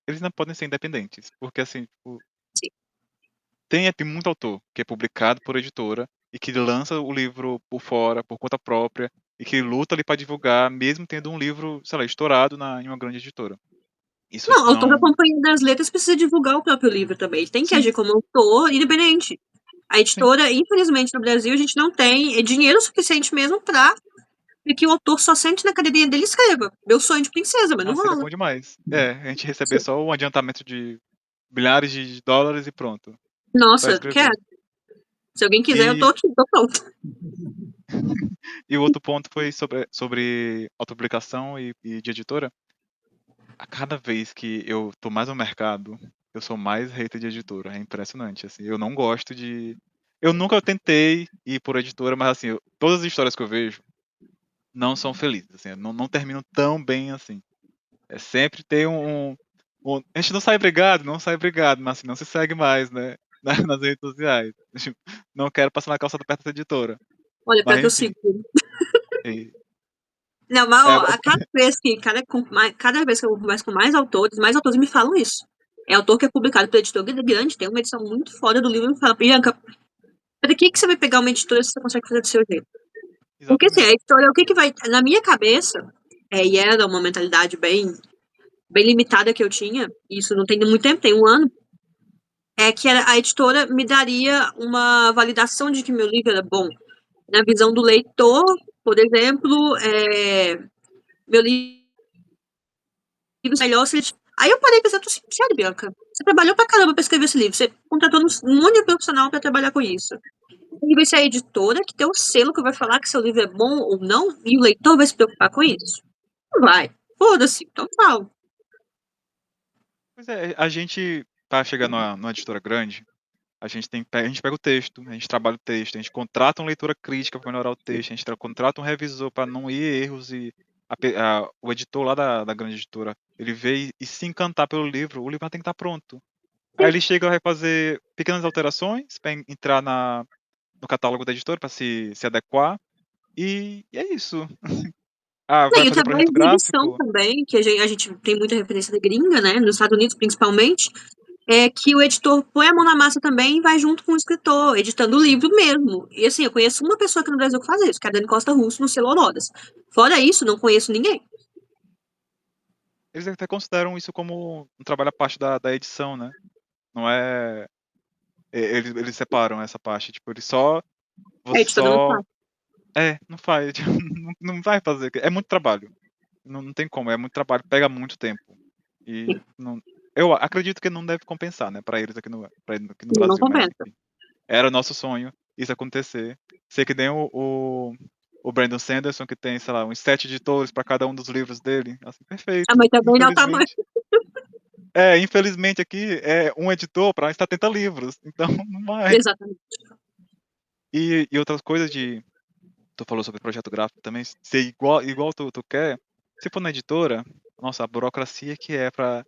eles não podem ser independentes, porque assim, tipo, Sim. tem muito autor que é publicado por editora e que lança o livro por fora, por conta própria, e que luta ali pra divulgar, mesmo tendo um livro, sei lá, estourado em uma grande editora. Isso Não, o autor da não. Companhia das Letras precisa divulgar o próprio livro também. Ele tem que Sim, agir como autor independente. A sim. editora, infelizmente, no Brasil, a gente não tem dinheiro suficiente mesmo pra que o autor só sente na cadeirinha dele e escreva. Meu sonho de princesa, mas não Seria rola. bom demais. A gente receber só um adiantamento de bilhares de dólares e pronto, pra Nossa, quero. escrever. Se alguém quiser, eu tô E aqui, tô pronto. o outro ponto foi sobre autopublicação e de editora. A cada vez que eu tô mais no mercado, eu sou mais hater de editora, é impressionante, assim, eu não gosto eu nunca tentei ir por editora, mas assim, todas as histórias que eu vejo não são felizes, assim, não terminam tão bem assim. Sempre tem a gente não sai brigado, mas assim, não se segue mais, né, nas redes sociais. Tipo, não quero passar na calçada perto da editora. Olha, pior Mas que eu enfim, sigo. e Não, mas é ó, cada vez que eu converso com mais autores me falam isso. É autor que é publicado pela editora grande, tem uma edição muito foda do livro e me fala, Bianca, pra que você vai pegar uma editora se você consegue fazer do seu jeito? Porque assim, a exatamente. editora, o que vai. Na minha cabeça, e era uma mentalidade bem limitada que eu tinha, isso não tem muito tempo, tem 1 ano, que a editora me daria uma validação de que meu livro era bom. Na visão do leitor, por exemplo, meu livro é melhor se ele... Aí eu parei pensando assim, sério, Bianca, você trabalhou pra caramba pra escrever esse livro, você contratou um monte de profissional pra trabalhar com isso. E vai ser a editora que tem o selo que vai falar que seu livro é bom ou não, e o leitor vai se preocupar com isso? Não vai. Foda-se, então tchau. Pois é, a gente pra chegar numa editora grande, a gente pega o texto, a gente trabalha o texto, a gente contrata uma leitura crítica para melhorar o texto, a gente contrata um revisor para não ir erros e o editor lá da grande editora, ele vê e se encantar pelo livro, o livro já tem que estar pronto. Aí ele chega, vai fazer pequenas alterações para entrar no catálogo da editora, para se adequar, e é isso. Ah, Não, vai e o fazer trabalho projeto de edição gráfico? também, que a gente tem muita referência da gringa, né? Nos Estados Unidos, principalmente, é que o editor põe a mão na massa também e vai junto com o escritor, editando o livro mesmo. E assim, eu conheço uma pessoa aqui no Brasil que faz isso, que é a Dani Costa Russo, no selo Orodas. Fora isso, não conheço ninguém. Eles até consideram isso como um trabalho à parte da edição, né? Não é. Eles separam essa parte. Tipo, eles só. A Você editora não só. faz. Não faz. Tipo, não vai fazer. É muito trabalho. Não tem como. É muito trabalho. Pega muito tempo. E não. Eu acredito que não deve compensar, né? Pra eles aqui no Não Brasil. Mas, compensa. enfim. Era nosso sonho isso acontecer. Sei que nem o Brandon Sanderson, que tem, sei lá, uns 7 editores para cada um dos livros dele. Assim, Ah, perfeito. mas também dá o tamanho. Infelizmente aqui é um editor para 70 livros. Então não vai. Exatamente. E outras coisas de. Tu falou sobre projeto gráfico também, ser igual tu quer. Se for na editora, nossa, a burocracia que é pra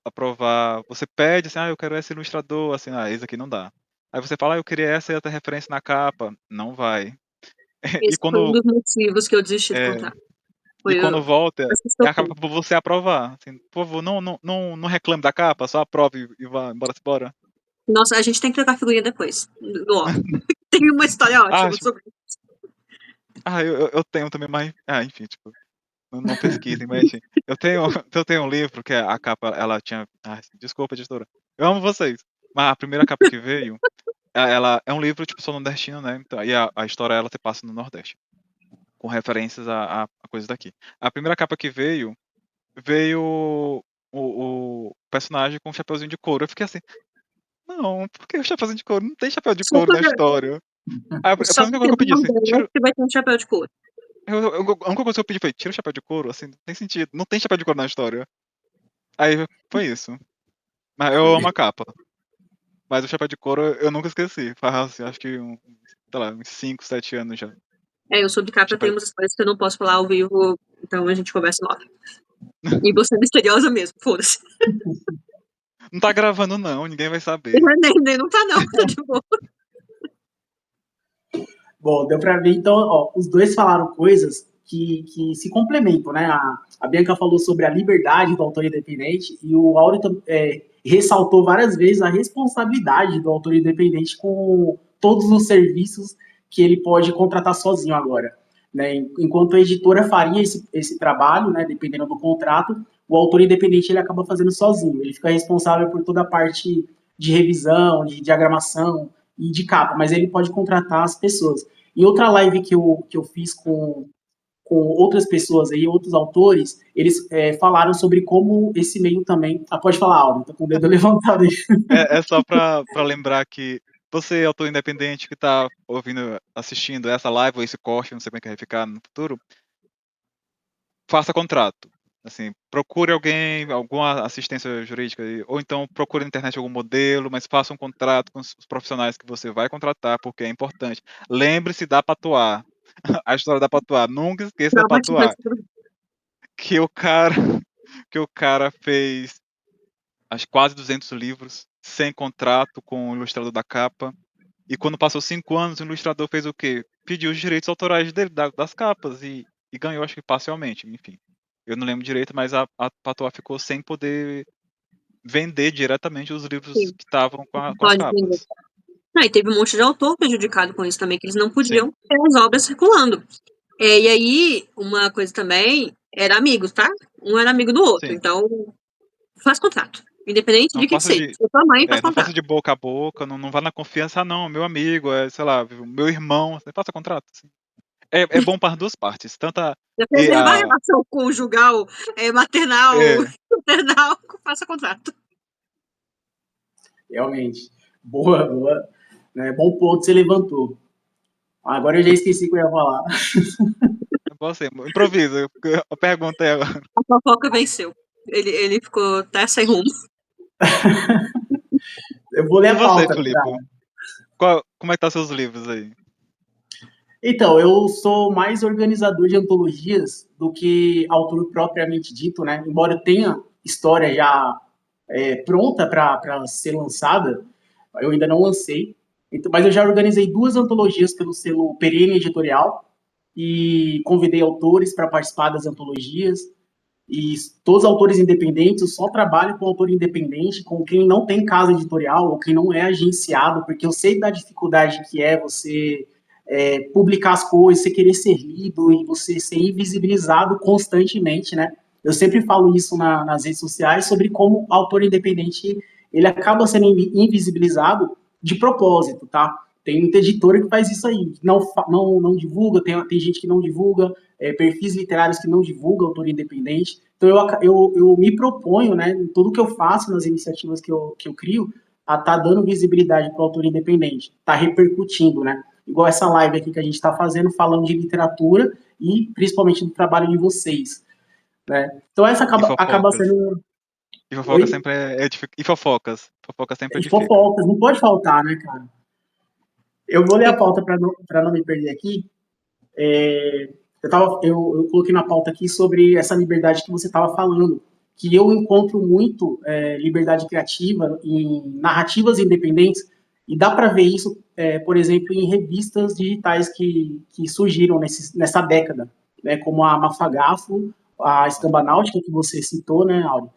aprovar. Você pede assim, eu quero esse ilustrador, assim, esse aqui não dá. Aí você fala, eu queria essa e outra referência na capa. Não vai. E Esse foi um quando, dos motivos que eu desisti do é, contrato. e Foi quando volta, essa situação. acaba por você aprovar. Assim, por favor, não reclame da capa, só aprove e vá embora. Nossa, a gente tem que trocar figurinha depois. Ó, tem uma história Ah, ótima sobre eu tenho também, mas. Enfim, tipo. Não pesquisem, mas enfim. Eu tenho um livro que a capa, ela tinha. Desculpa, editora. Eu amo vocês. Mas a primeira capa que veio, ela é um livro, tipo, sou nordestino, né? Então, e a história, ela se passa no Nordeste. Com referências a coisas daqui. A primeira capa que veio o personagem com um chapeuzinho de couro. Eu fiquei assim, não, por que o chapeuzinho de couro? Não tem chapéu de só couro na história. Foi só a única porque coisa que eu do pedi, assim, tira. Nordeste vai ter um chapéu de couro. A única coisa que eu pedi foi, tira o chapéu de couro, assim, não tem sentido. Não tem chapéu de couro na história. Aí foi isso. Mas eu amo a capa. Mas o chapéu de couro eu nunca esqueci. Faz assim, acho que sei lá, uns 5, 7 anos já. Eu sou de capa, eu tenho Chapéu... umas histórias que eu não posso falar ao vivo, então a gente conversa logo. E você é misteriosa mesmo, foda-se. Não tá gravando não, ninguém vai saber. Nem não tá não, tá de boa. Bom, deu para ver, então, ó, os dois falaram coisas que se complementam, né? A Bianca falou sobre a liberdade do autor independente e o Áureo ressaltou várias vezes a responsabilidade do autor independente com todos os serviços que ele pode contratar sozinho agora. Né? Enquanto a editora faria esse trabalho, né, dependendo do contrato, o autor independente ele acaba fazendo sozinho. Ele fica responsável por toda a parte de revisão, de diagramação e de capa, mas ele pode contratar as pessoas. Em outra live que eu fiz com outras pessoas aí, outros autores, eles falaram sobre como esse meio também. Pode falar, Aldo, tô com o dedo levantado aí. É só pra lembrar que você, autor independente que tá ouvindo, assistindo essa live ou esse corte, não sei como é que vai ficar no futuro, faça contrato. Assim, procure alguém, alguma assistência jurídica, ou então procure na internet algum modelo, mas faça um contrato com os profissionais que você vai contratar, porque é importante. Lembre-se da Patois. A história da Patois. Nunca esqueça da Patois. Traumatizante. Que o cara, que o cara fez quase 200 livros, sem contrato com o ilustrador da capa. E quando passou 5 anos, o ilustrador fez o quê? Pediu os direitos autorais dele, das capas, e ganhou, acho que parcialmente, enfim. Eu não lembro direito, mas a Patois ficou sem poder vender diretamente os livros Sim, que estavam com as pode vender. capas. E teve um monte de autor prejudicado com isso também, que eles não Sim, podiam ter as obras circulando. E aí, uma coisa também, era amigos, tá? Um era amigo do outro, sim. então faz contrato. Independente Não de quem faça seja. de, Se for tua mãe, faz não faça contrato. de boca a boca, não vá na confiança, não, meu amigo, sei lá, meu irmão, você faça contrato. Assim. É bom para as duas partes, tanto Pra e preservar a relação conjugal, maternal, é, maternal, faça contrato. Realmente. Boa, boa. Né? Bom ponto que você levantou. Agora eu já esqueci o que eu ia falar. você, improvisa, a pergunta é agora. A fofoca venceu. Ele ficou até sem rumo. Eu vou ler E a você, pauta. Filipe? Como é que tá seus livros aí? Então, eu sou mais organizador de antologias do que autor propriamente dito, né? Embora eu tenha história já pronta para ser lançada, eu ainda não lancei. Então, mas eu já organizei 2 antologias pelo selo Perene Editorial, e convidei autores para participar das antologias. E todos os autores independentes, eu só trabalho com autor independente, com quem não tem casa editorial ou quem não é agenciado, porque eu sei da dificuldade que é você publicar as coisas, você querer ser lido e você ser invisibilizado constantemente, né? Eu sempre falo isso nas redes sociais sobre como o autor independente ele acaba sendo invisibilizado de propósito, tá? Tem muita editora que faz isso aí, não divulga, tem gente que não divulga, perfis literários que não divulgam autor independente. Então, eu me proponho, né, em tudo que eu faço, nas iniciativas que eu crio, a estar dando visibilidade para o autor independente, tá repercutindo, né? Igual essa live aqui que a gente está fazendo, falando de literatura e principalmente do trabalho de vocês, né? Então, essa E acaba fofocas. sendo... E fofocas Oi? sempre E fofocas. Fofocas sempre E edificam. fofocas, não pode faltar, né, cara? Eu vou ler a pauta para não me perder aqui. Eu coloquei na pauta aqui sobre essa liberdade que você estava falando, que eu encontro muito liberdade criativa em narrativas independentes, e dá para ver isso, por exemplo, em revistas digitais que surgiram nessa década, né, como a Mafagafo, a Escamba Náutica, que você citou, né, Auri?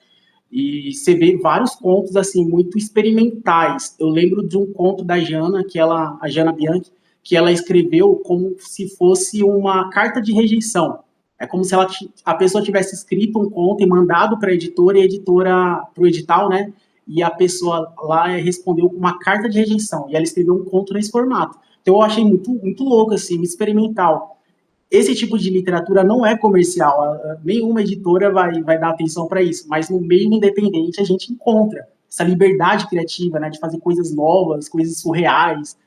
E você vê vários contos assim muito experimentais. Eu lembro de um conto da Jana, a Jana Bianchi, que ela escreveu como se fosse uma carta de rejeição. É como se a pessoa tivesse escrito um conto e mandado para a editora e a editora para o edital, né? E a pessoa lá respondeu com uma carta de rejeição. E ela escreveu um conto nesse formato. Então eu achei muito louco, assim, experimental. Esse tipo de literatura não é comercial, nenhuma editora vai dar atenção para isso, mas no meio independente a gente encontra essa liberdade criativa, né, de fazer coisas novas, coisas surreais,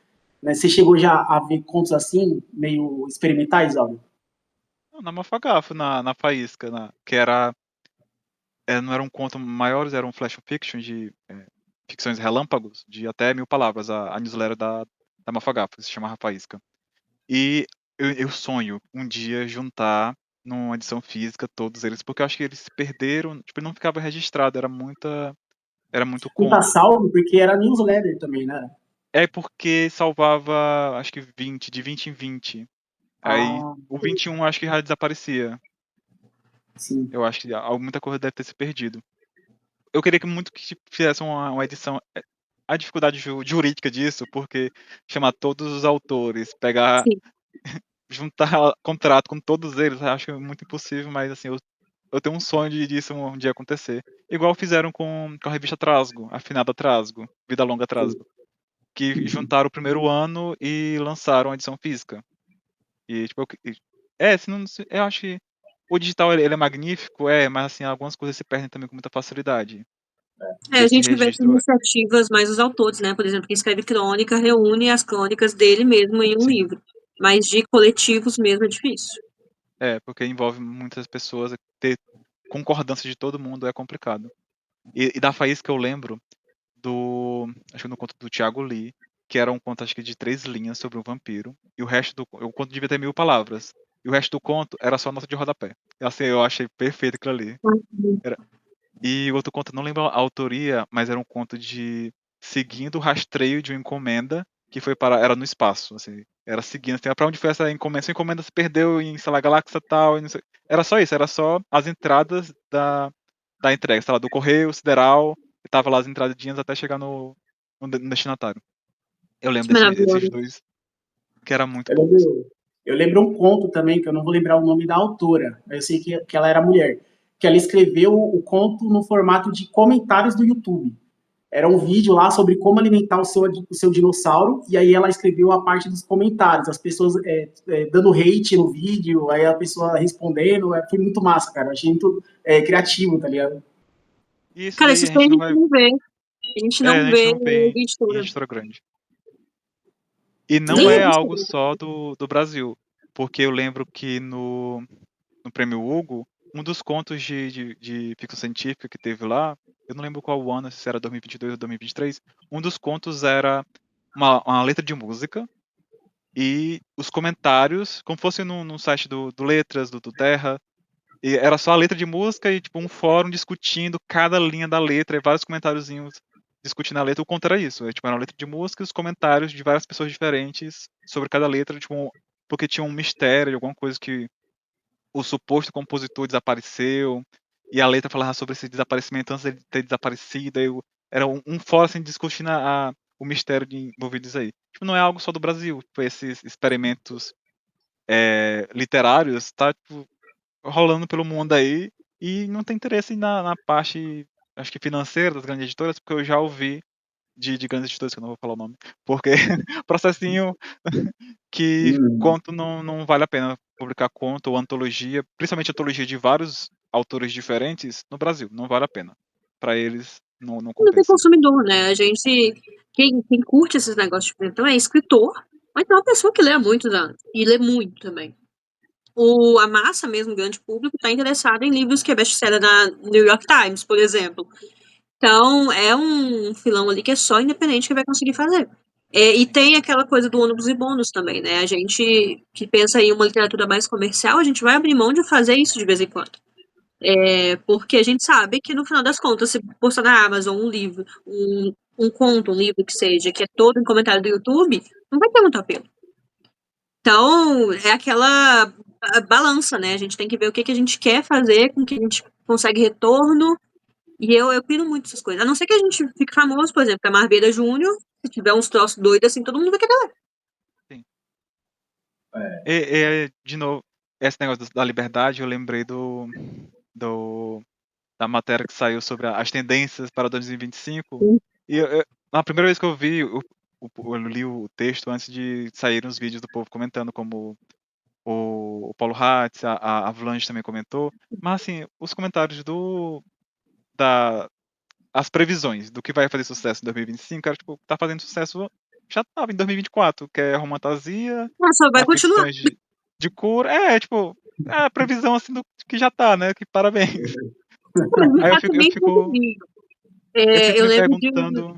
né? Você chegou já a ver contos assim, meio experimentais, Aldo? Na Mafagafo, na Faísca, que era. Não era um conto maiores, era um flash fiction de ficções relâmpagos, de até 1000 palavras, a newsletter da Mafagafo, que se chama Faísca. E eu sonho um dia juntar numa edição física todos eles, porque eu acho que eles se perderam, tipo, não ficava registrado, era muito Não tá conto. salvo porque era newsletter também, né? É porque salvava, acho que de 20 em 20. Aí Ah, o 21 acho que já desaparecia. sim. Eu acho que muita coisa deve ter se perdido. Eu queria muito que fizesse uma edição. A dificuldade jurídica disso, porque chamar todos os autores, pegar, Sim. juntar contrato com todos eles, eu acho muito impossível, mas assim, eu tenho um sonho disso um dia acontecer. Igual fizeram com a revista Trasgo, a finada Trasgo, Vida Longa Sim. Trasgo, que juntaram o primeiro ano e lançaram a edição física. E tipo, eu acho que o digital ele é magnífico, mas assim, algumas coisas se perdem também com muita facilidade. A Esse gente vê registro, iniciativas mais os autores, né? Por exemplo, quem escreve crônica reúne as crônicas dele mesmo em um sim, livro. Mas de coletivos mesmo é difícil. porque envolve muitas pessoas, ter concordância de todo mundo é complicado. E da Faísca eu lembro acho que no conto do Thiago Lee, que era um conto acho que de 3 linhas sobre um vampiro, e o conto devia ter 1000 palavras. E o resto do conto era só nota de rodapé. Assim, eu achei perfeito aquilo ali. E o outro conto, não lembro a autoria, mas era um conto de seguindo o rastreio de uma encomenda que era no espaço, assim. Era seguindo, assim, pra onde foi essa encomenda se perdeu em, sei lá, galáxia tal, e não sei. Era só isso, era só as entradas da entrega, sei lá, do correio sideral, e tava lá as entradinhas até chegar no destinatário. Eu lembro Que desses maravilhoso. dois, que eram muito Eu bons. lembro, eu lembro um conto também, que eu não vou lembrar o nome da autora, mas eu sei que ela era mulher, que ela escreveu o conto no formato de comentários do YouTube. Era um vídeo lá sobre como alimentar o seu dinossauro, e aí ela escreveu a parte dos comentários, as pessoas dando hate no vídeo, aí a pessoa respondendo, foi muito massa, cara, eu achei muito criativo, tá ligado? E isso Cara, daí esses a tem gente a não gente vai. não vê. A gente A não gente vê não vê em editora. editora grande. E não Nem é revista. algo só do Brasil, porque eu lembro que no Prêmio Hugo, um dos contos de ficção científica que teve lá, eu não lembro qual o ano, se era 2022 ou 2023, um dos contos era uma letra de música e os comentários, como fosse no site do Letras, do Terra, e era só a letra de música e tipo um fórum discutindo cada linha da letra e vários comentáriozinhos discutindo a letra. O conto era isso, tipo, era uma letra de música e os comentários de várias pessoas diferentes sobre cada letra, tipo, porque tinha um mistério, alguma coisa que o suposto compositor desapareceu, e a letra falava sobre esse desaparecimento antes dele ter desaparecido, era um fórum assim, discutindo o mistério envolvido nisso aí. Tipo, não é algo só do Brasil, tipo, esses experimentos literários tá tipo, rolando pelo mundo aí, e não tem interesse na parte, acho que financeira das grandes editoras, porque eu já ouvi de grandes editoras, que eu não vou falar o nome, porque processinho que Hum. conto não vale a pena publicar conto ou antologia, principalmente antologia de vários autores diferentes no Brasil, não vale a pena. Para eles não Não tem compensa. consumidor, né? A gente, quem curte esses negócios, então é escritor, ou então é uma pessoa que lê há muitos anos, e lê muito também. A massa mesmo, o grande público, está interessada em livros que é best-seller na New York Times, por exemplo. Então, é um filão ali que é só independente que vai conseguir fazer. E tem aquela coisa do ônibus e bônus também, né? A gente que pensa em uma literatura mais comercial, a gente vai abrir mão de fazer isso de vez em quando. Porque a gente sabe que, no final das contas, se postar na Amazon um livro, um conto, um livro que seja, que é todo em comentário do YouTube, não vai ter muito apelo. Então, é aquela balança, né? A gente tem que ver o que a gente quer fazer, com o que a gente consegue retorno. E eu piro muito essas coisas. A não ser que a gente fique famoso, por exemplo, que a Marbeira Júnior, se tiver uns troços doidos assim, todo mundo vai querer ler. Sim. É. De novo, esse negócio da liberdade, eu lembrei da matéria que saiu sobre as tendências para 2025. E na primeira vez que eu vi, eu li o texto antes de saírem os vídeos do povo comentando, como o Paulo Hatz, a Avalanche também comentou. Mas assim, os comentários as previsões do que vai fazer sucesso em 2025, era tipo, tá fazendo sucesso, já estava em 2024, que é romantasia, Mas só vai a continuar. ficções de cura, tipo, é a previsão assim do que já tá, né? Que parabéns. Mas Aí eu tá fico, eu também fico, previsível. eu fico Eu me lembro de. perguntando,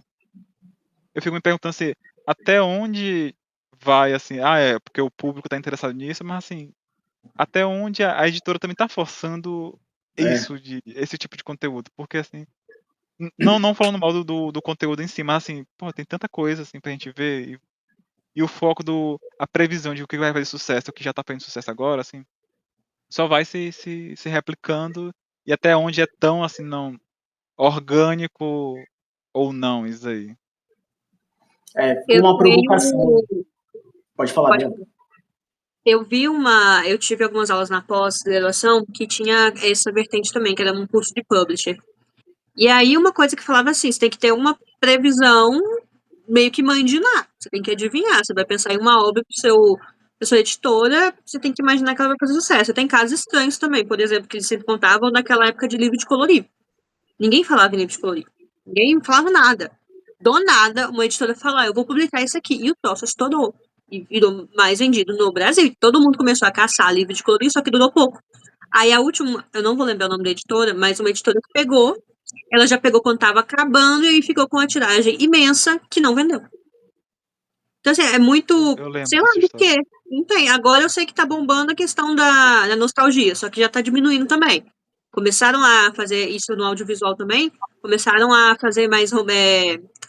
eu fico me perguntando se até onde vai assim, porque o público tá interessado nisso, mas assim, até onde a editora também tá forçando É. esse tipo de conteúdo, porque assim, não falando mal do conteúdo em si, mas assim, pô, tem tanta coisa assim pra gente ver, e o foco a previsão de o que vai fazer sucesso, o que já tá fazendo sucesso agora, assim, só vai se replicando, e até onde é tão assim, não orgânico ou não, isso aí. Foi Eu uma provocação. tenho. Pode falar, Pode Bianca. falar. Eu tive algumas aulas na pós-graduação que tinha essa vertente também, que era um curso de publisher. E aí, uma coisa que falava assim: você tem que ter uma previsão meio que mãe de Ná. Você tem que adivinhar. Você vai pensar em uma obra pra sua editora, você tem que imaginar que ela vai fazer sucesso. Tem casos estranhos também, por exemplo, que eles sempre contavam naquela época de livro de colorir. Ninguém falava em livro de colorir. Ninguém falava nada. Do nada, uma editora falou: eu vou publicar isso aqui. E o troço estourou. E virou mais vendido no Brasil. E todo mundo começou a caçar livro de colorir, só que durou pouco. Aí a última, eu não vou lembrar o nome da editora, mas uma editora que pegou, ela já pegou quando estava acabando e ficou com uma tiragem imensa que não vendeu. Então, assim, é muito, Eu lembro sei lá dessa do história. quê. Não tem. Agora eu sei que tá bombando a questão da nostalgia, só que já tá diminuindo também. Começaram a fazer isso no audiovisual também, começaram a fazer mais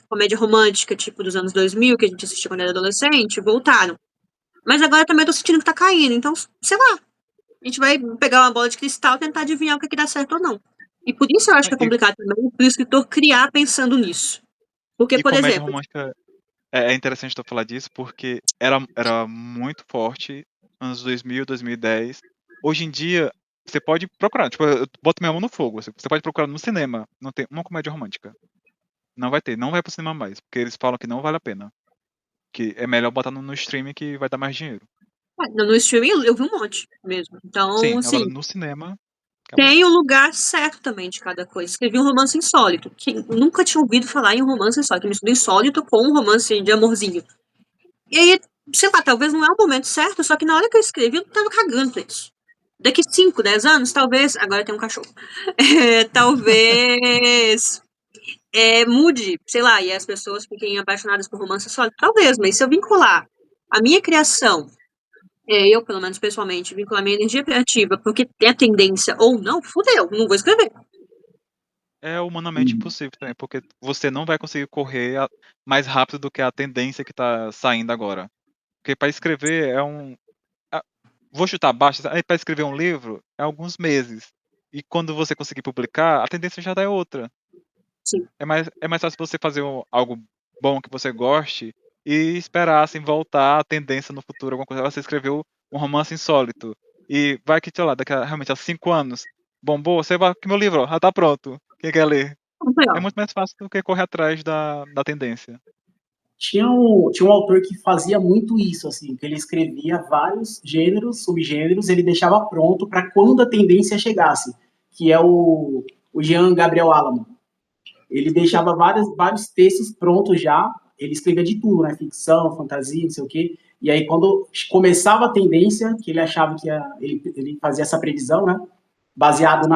comédia romântica, tipo dos anos 2000, que a gente assistia quando era adolescente, voltaram. Mas agora também eu tô sentindo que tá caindo, então, sei lá, a gente vai pegar uma bola de cristal e tentar adivinhar o que dá certo ou não. E por isso eu acho que é E, complicado também pro escritor criar pensando nisso. Porque, e por comédia exemplo, romântica é interessante tu falar disso, porque era muito forte anos 2000, 2010. Hoje em dia, você pode procurar, tipo, eu boto minha mão no fogo, você pode procurar no cinema, não tem uma comédia romântica. Não vai ter, não vai pro cinema mais, porque eles falam que não vale a pena. Que é melhor botar no streaming que vai dar mais dinheiro. no streaming eu vi um monte mesmo. Então, Sim, assim, agora no cinema, acabou. tem o lugar certo também de cada coisa. Escrevi um romance insólito, que nunca tinha ouvido falar em um romance insólito. Mistura insólito com um romance de amorzinho. E aí, sei lá, talvez não é o momento certo, só que na hora que eu escrevi, eu tava cagando pra isso. Daqui 5, 10 anos, talvez. Agora tem um cachorro. Talvez mude, sei lá, e as pessoas fiquem apaixonadas por romance sólido. Talvez, mas se eu vincular a minha criação, eu, pelo menos pessoalmente, vincular minha energia criativa porque tem a tendência ou não, fudeu, não vou escrever. É humanamente impossível também, porque você não vai conseguir correr mais rápido do que a tendência que tá saindo agora. Porque para escrever vou chutar baixo, para escrever um livro é alguns meses. E quando você conseguir publicar, a tendência já é outra. Sim. É mais fácil você fazer algo bom que você goste e esperar assim voltar a tendência no futuro, alguma coisa. Você escreveu um romance insólito e vai que, sei lá, realmente há 5 anos bombou, você vai que meu livro, ó, já tá pronto. Quem quer ler? É muito mais fácil do que correr atrás da tendência. Tinha um autor que fazia muito isso, assim, que ele escrevia vários gêneros, subgêneros, ele deixava pronto para quando a tendência chegasse, que é o Jean Gabriel Alamo. Ele deixava vários textos prontos já, ele escrevia de tudo, né, ficção, fantasia, não sei o quê, e aí quando começava a tendência, que ele achava que ele fazia essa previsão, né, baseado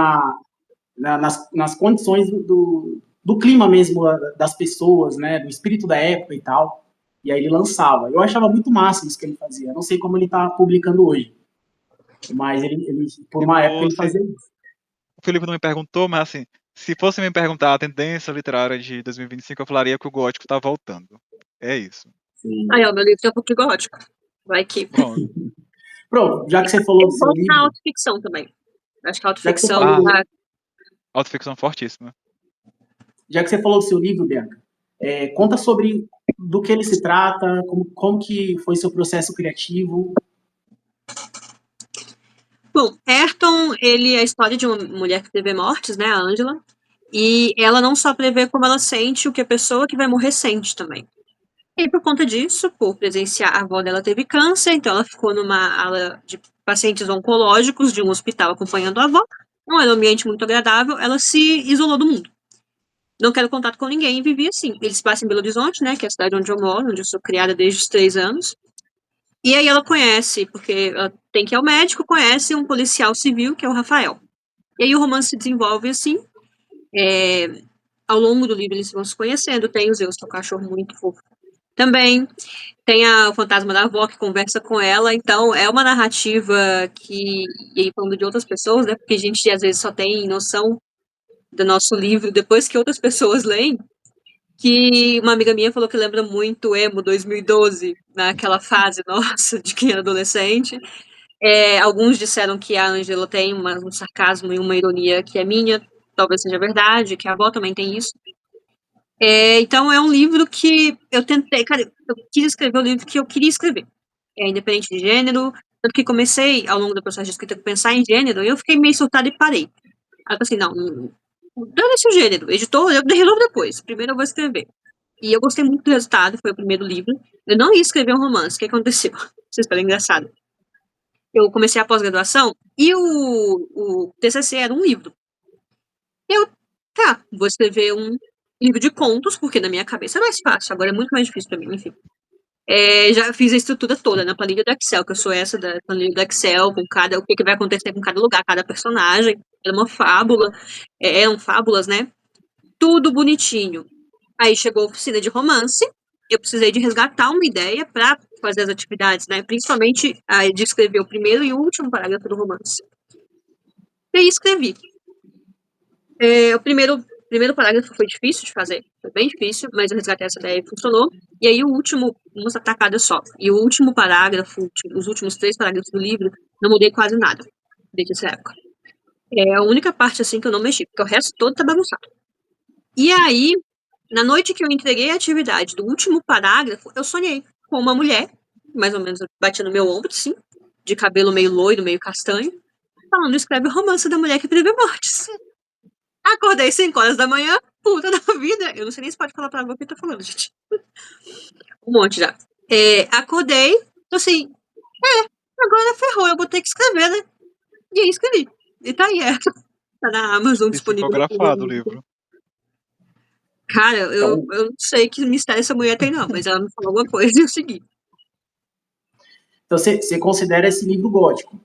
nas condições do clima mesmo das pessoas, né, do espírito da época e tal. E aí ele lançava. Eu achava muito massa isso que ele fazia. Não sei como ele está publicando hoje, mas ele por uma época ele fazia isso. O Felipe não me perguntou, mas assim, se fosse me perguntar a tendência literária de 2025, eu falaria que o gótico tá voltando. É isso. Aí, ó, meu livro tem um pouco de gótico. Vai que. Pronto. Pronto, já que você falou do seu Vou na livro, autoficção também. Acho que a já que você autoficção. falou, Autoficção fortíssima. já que você falou do seu livro, Bianca, conta sobre do que ele se trata, como que foi seu processo criativo. Bom, Ayrton, ele é a história de uma mulher que prevê mortes, né, a Angela, e ela não só prevê como ela sente o que a pessoa que vai morrer sente também. E por conta disso, por presenciar, a avó dela teve câncer, então ela ficou numa ala de pacientes oncológicos de um hospital acompanhando a avó. Não era um ambiente muito agradável, ela se isolou do mundo. Não quero contato com ninguém e vivia assim. Eles passam em Belo Horizonte, né, que é a cidade onde eu moro, onde eu sou criada desde os 3 anos. E aí ela conhece, porque ela tem que ir ao médico, conhece um policial civil, que é o Rafael. E aí o romance se desenvolve assim. Ao longo do livro eles vão se conhecendo. Tem o Zeus, que é um cachorro muito fofo. Também tem o fantasma da avó que conversa com ela. Então é uma narrativa que, e aí falando de outras pessoas, né, porque a gente às vezes só tem noção do nosso livro depois que outras pessoas leem, que uma amiga minha falou que lembra muito emo 2012, naquela fase nossa de quem era adolescente. Alguns disseram que a Angela tem um sarcasmo e uma ironia que é minha, talvez seja verdade, que a avó também tem isso. Então é um livro que eu tentei, cara, eu quis escrever o livro que eu queria escrever. Independente de gênero, tanto que comecei, ao longo do processo de escrita, a pensar em gênero, e eu fiquei meio surtada e parei. Aí eu falei assim, não, dane-se o gênero, editor, eu resolvo depois, primeiro eu vou escrever. E eu gostei muito do resultado, foi o primeiro livro. Eu não ia escrever um romance, o que aconteceu? Vocês falam engraçado. Eu comecei a pós-graduação e o TCC era um livro. Vou escrever um livro de contos, porque na minha cabeça é mais fácil, agora é muito mais difícil pra mim, enfim. Já fiz a estrutura toda na planilha do Excel, que eu sou essa da planilha do Excel, com o que vai acontecer com cada lugar, cada personagem. Era uma fábula, eram fábulas, né? Tudo bonitinho. Aí chegou a oficina de romance, eu precisei de resgatar uma ideia para fazer as atividades, né? Principalmente de escrever o primeiro e o último parágrafo do romance. E aí escrevi. O primeiro parágrafo foi difícil de fazer, foi bem difícil, mas eu resgatei essa ideia e funcionou. E aí o último, uma tacada só. E o último parágrafo, os últimos 3 parágrafos do livro, não mudei quase nada desde essa época. É a única parte assim que eu não mexi, porque o resto todo tá bagunçado. E aí, na noite que eu entreguei a atividade do último parágrafo, eu sonhei com uma mulher, mais ou menos batia no meu ombro, sim, de cabelo meio loiro, meio castanho, falando: escreve o romance da mulher que prevê mortes. Acordei 5 horas da manhã, puta da vida. Eu não sei nem se pode falar pra avó que eu tô falando, gente. Um monte já. Acordei, assim, agora ferrou, eu vou ter que escrever, né? E aí escrevi. E tá aí, tá na Amazon disponível. Psicografado o livro. Cara, eu não sei que mistério essa mulher tem, não, mas ela me falou alguma coisa e eu segui. Então você considera esse livro gótico?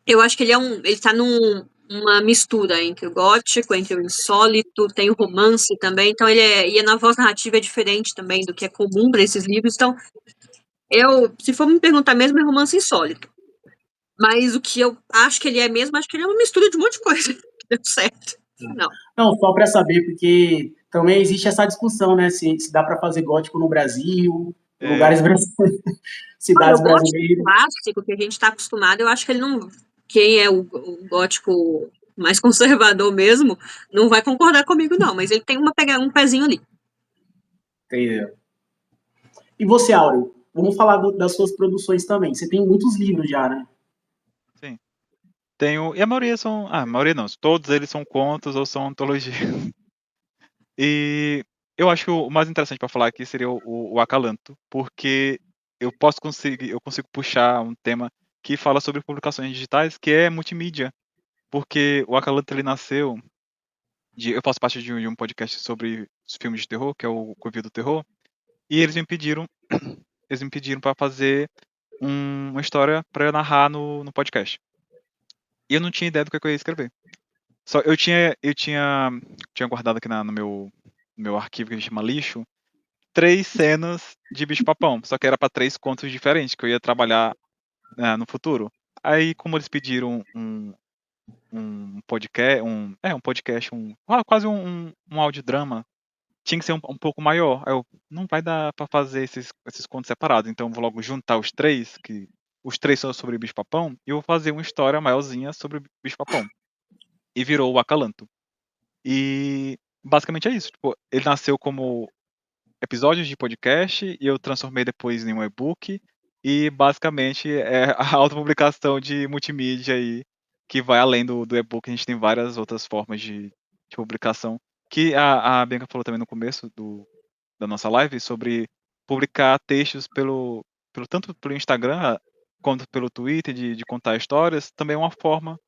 Eu acho que ele tá numa mistura entre o gótico, entre o insólito, tem o romance também, então e na voz narrativa é diferente também do que é comum para esses livros, então se for me perguntar mesmo, é romance insólito. Mas o que eu acho que ele é mesmo, acho que ele é uma mistura de um monte de coisa. Deu certo. Não, só para saber, porque também existe essa discussão, né? Se dá para fazer gótico no Brasil, Lugares brasileiros, Olha, cidades o gótico brasileiras. clássico que a gente está acostumado, eu acho que ele não. Quem é o gótico mais conservador mesmo, não vai concordar comigo, não, mas ele tem um pezinho ali. Entendeu? E você, Áureo? Vamos falar das suas produções também. Você tem muitos livros já, né? Sim. Tenho. E a maioria são. Ah, a maioria não. Todos eles são contos ou são antologias. E eu acho que o mais interessante para falar aqui seria o Acalanto, porque eu consigo puxar um tema que fala sobre publicações digitais, que é multimídia. Porque o Acalanto ele nasceu eu faço parte de um podcast sobre os filmes de terror, que é o Covil do Terror, e eles me pediram para fazer uma história para eu narrar no podcast. E eu não tinha ideia do que eu ia escrever. Só tinha guardado aqui no meu arquivo que a gente chama lixo, 3 cenas de bicho-papão, só que era para 3 contos diferentes que eu ia trabalhar, no futuro. Aí, como eles pediram um podcast, quase um audiodrama, tinha que ser um pouco maior. Aí eu: "Não vai dar para fazer esses contos separados, então eu vou logo juntar os 3, que os 3 são sobre bicho-papão, e eu vou fazer uma história maiorzinha sobre o bicho-papão". E virou o Acalanto. E basicamente é isso, tipo, ele nasceu como episódios de podcast e eu transformei depois em um e-book e basicamente é a autopublicação de multimídia aí, que vai além do e-book, a gente tem várias outras formas de publicação, que a Bianca falou também no começo da nossa live sobre publicar textos tanto pelo Instagram quanto pelo Twitter, de contar histórias, também é uma forma,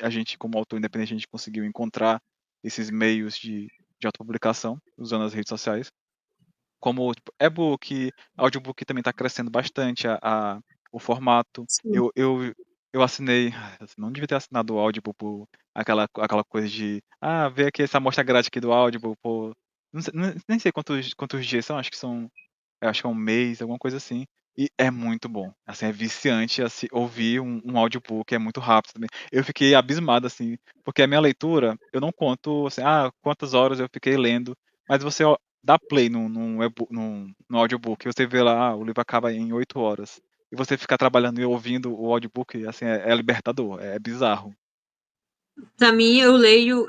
a gente como autor independente, a gente conseguiu encontrar esses meios de autopublicação usando as redes sociais. Como, tipo, e-book, audiobook também está crescendo bastante o formato. Sim. Eu assinei, não devia ter assinado o Audible por aquela coisa de: "Ah, vê aqui essa amostra grátis aqui do Audible por", não sei, nem sei quantos dias são, acho que é um mês, alguma coisa assim. E é muito bom. Assim, é viciante ouvir um audiobook, é muito rápido também. Eu fiquei abismado, assim, porque a minha leitura, eu não conto, assim, quantas horas eu fiquei lendo, mas você dá play num audiobook, e você vê lá, o livro acaba em 8 horas. E você ficar trabalhando e ouvindo o audiobook, assim, é libertador, é bizarro. Pra mim, eu leio,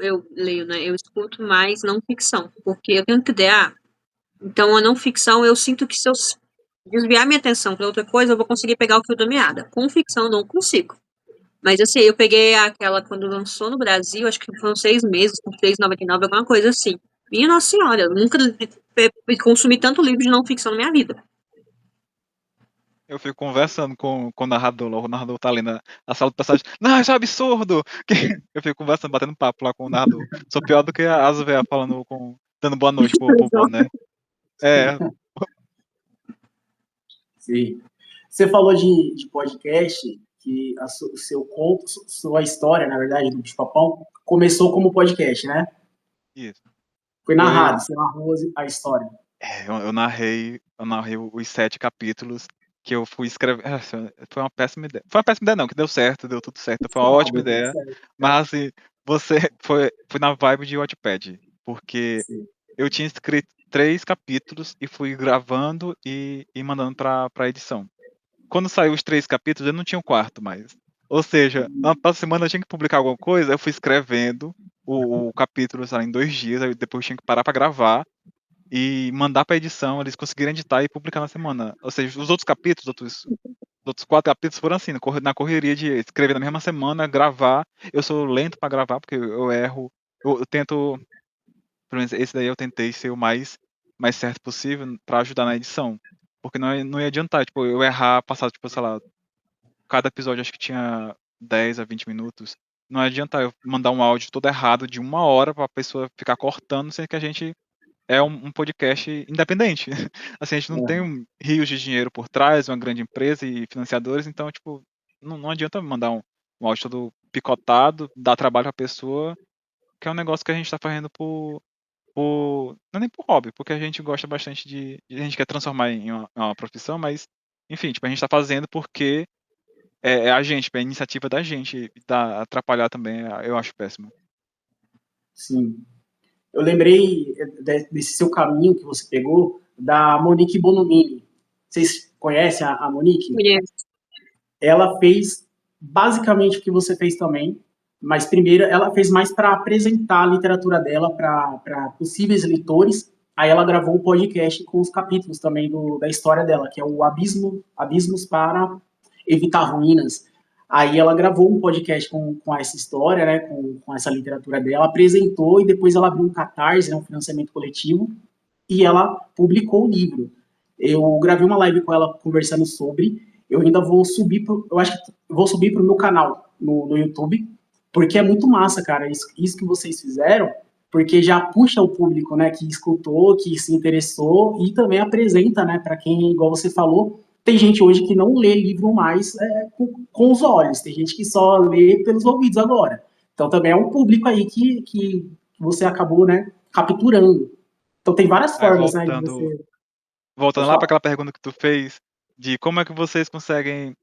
né? Eu escuto mais não ficção, porque eu tenho TDA, então a não ficção eu sinto que se eu desviar minha atenção para outra coisa, eu vou conseguir pegar o fio da meada. Com ficção, eu não consigo. Mas assim, eu peguei aquela quando lançou no Brasil, acho que foram 6 meses, por R$3,99, alguma coisa assim. Minha Nossa Senhora, eu nunca consumi tanto livro de não ficção na minha vida. Eu fico conversando com o narrador, lá, o narrador tá ali na sala de passagem. Não, isso é um absurdo! Eu fico conversando, batendo papo lá com o narrador. Sou pior do que as véias falando dando boa noite pro boné. É, Sim. Você falou de podcast, que o seu conto, sua história, na verdade, do Bicho-Papão, começou como podcast, né? isso. Foi Foi. narrado, você narrou a história. Eu narrei os 7 capítulos que eu fui escrever. Foi uma péssima ideia. Foi uma péssima ideia, não, que deu certo, deu tudo certo. Foi uma ótima Deu tudo ideia. certo. Mas assim, você foi na vibe de Wattpad. Porque Sim. eu tinha escrito 3 capítulos e fui gravando e mandando pra edição. Quando saiu os 3 capítulos, eu não tinha o quarto mais. Ou seja, na próxima semana eu tinha que publicar alguma coisa, eu fui escrevendo o capítulo, sei lá, em 2 dias, aí depois eu tinha que parar pra gravar e mandar pra edição, eles conseguiram editar e publicar na semana. Ou seja, os outros capítulos, os outros 4 capítulos foram assim, na correria de escrever na mesma semana, gravar. Eu sou lento pra gravar, porque eu erro. Eu tento, pelo menos esse daí eu tentei ser o mais certo possível pra ajudar na edição. Porque não ia adiantar, tipo, eu errar, passar, tipo, sei lá, cada episódio acho que tinha 10 a 20 minutos. Não ia adiantar eu mandar um áudio todo errado de 1 hora pra pessoa ficar cortando, sendo que a gente é um podcast independente. Assim, a gente não tem rios de dinheiro por trás, uma grande empresa e financiadores, então, tipo, não adianta mandar um áudio todo picotado, dar trabalho pra pessoa, que é um negócio que a gente tá fazendo não é nem por hobby, porque a gente gosta bastante a gente quer transformar em uma profissão, mas, enfim, tipo, a gente tá fazendo porque é a gente, tipo, é a iniciativa da gente, e atrapalhar também, eu acho péssimo. Sim. Eu lembrei desse seu caminho que você pegou da Monique Bonomini. Vocês conhecem a Monique? Conheço. Ela fez basicamente o que você fez também, mas primeiro ela fez mais para apresentar a literatura dela para possíveis leitores. Aí ela gravou um podcast com os capítulos também da história dela, que é o Abismos para Evitar Ruínas. Aí ela gravou um podcast com essa história, né, com essa literatura dela, apresentou e depois ela abriu um Catarse, né, um financiamento coletivo, e ela publicou o livro. Eu gravei uma live com ela conversando sobre. Eu ainda vou subir, eu acho que vou subir para o meu canal no YouTube, porque é muito massa, cara, isso que vocês fizeram, porque já puxa o público, né, que escutou, que se interessou e também apresenta, né, para quem, igual você falou, tem gente hoje que não lê livro mais com os olhos, tem gente que só lê pelos ouvidos agora. Então também é um público aí que você acabou, né, capturando. Então tem várias Aí formas, né, de você... voltando Pode lá para falar. aquela pergunta que tu fez, de como é que vocês conseguem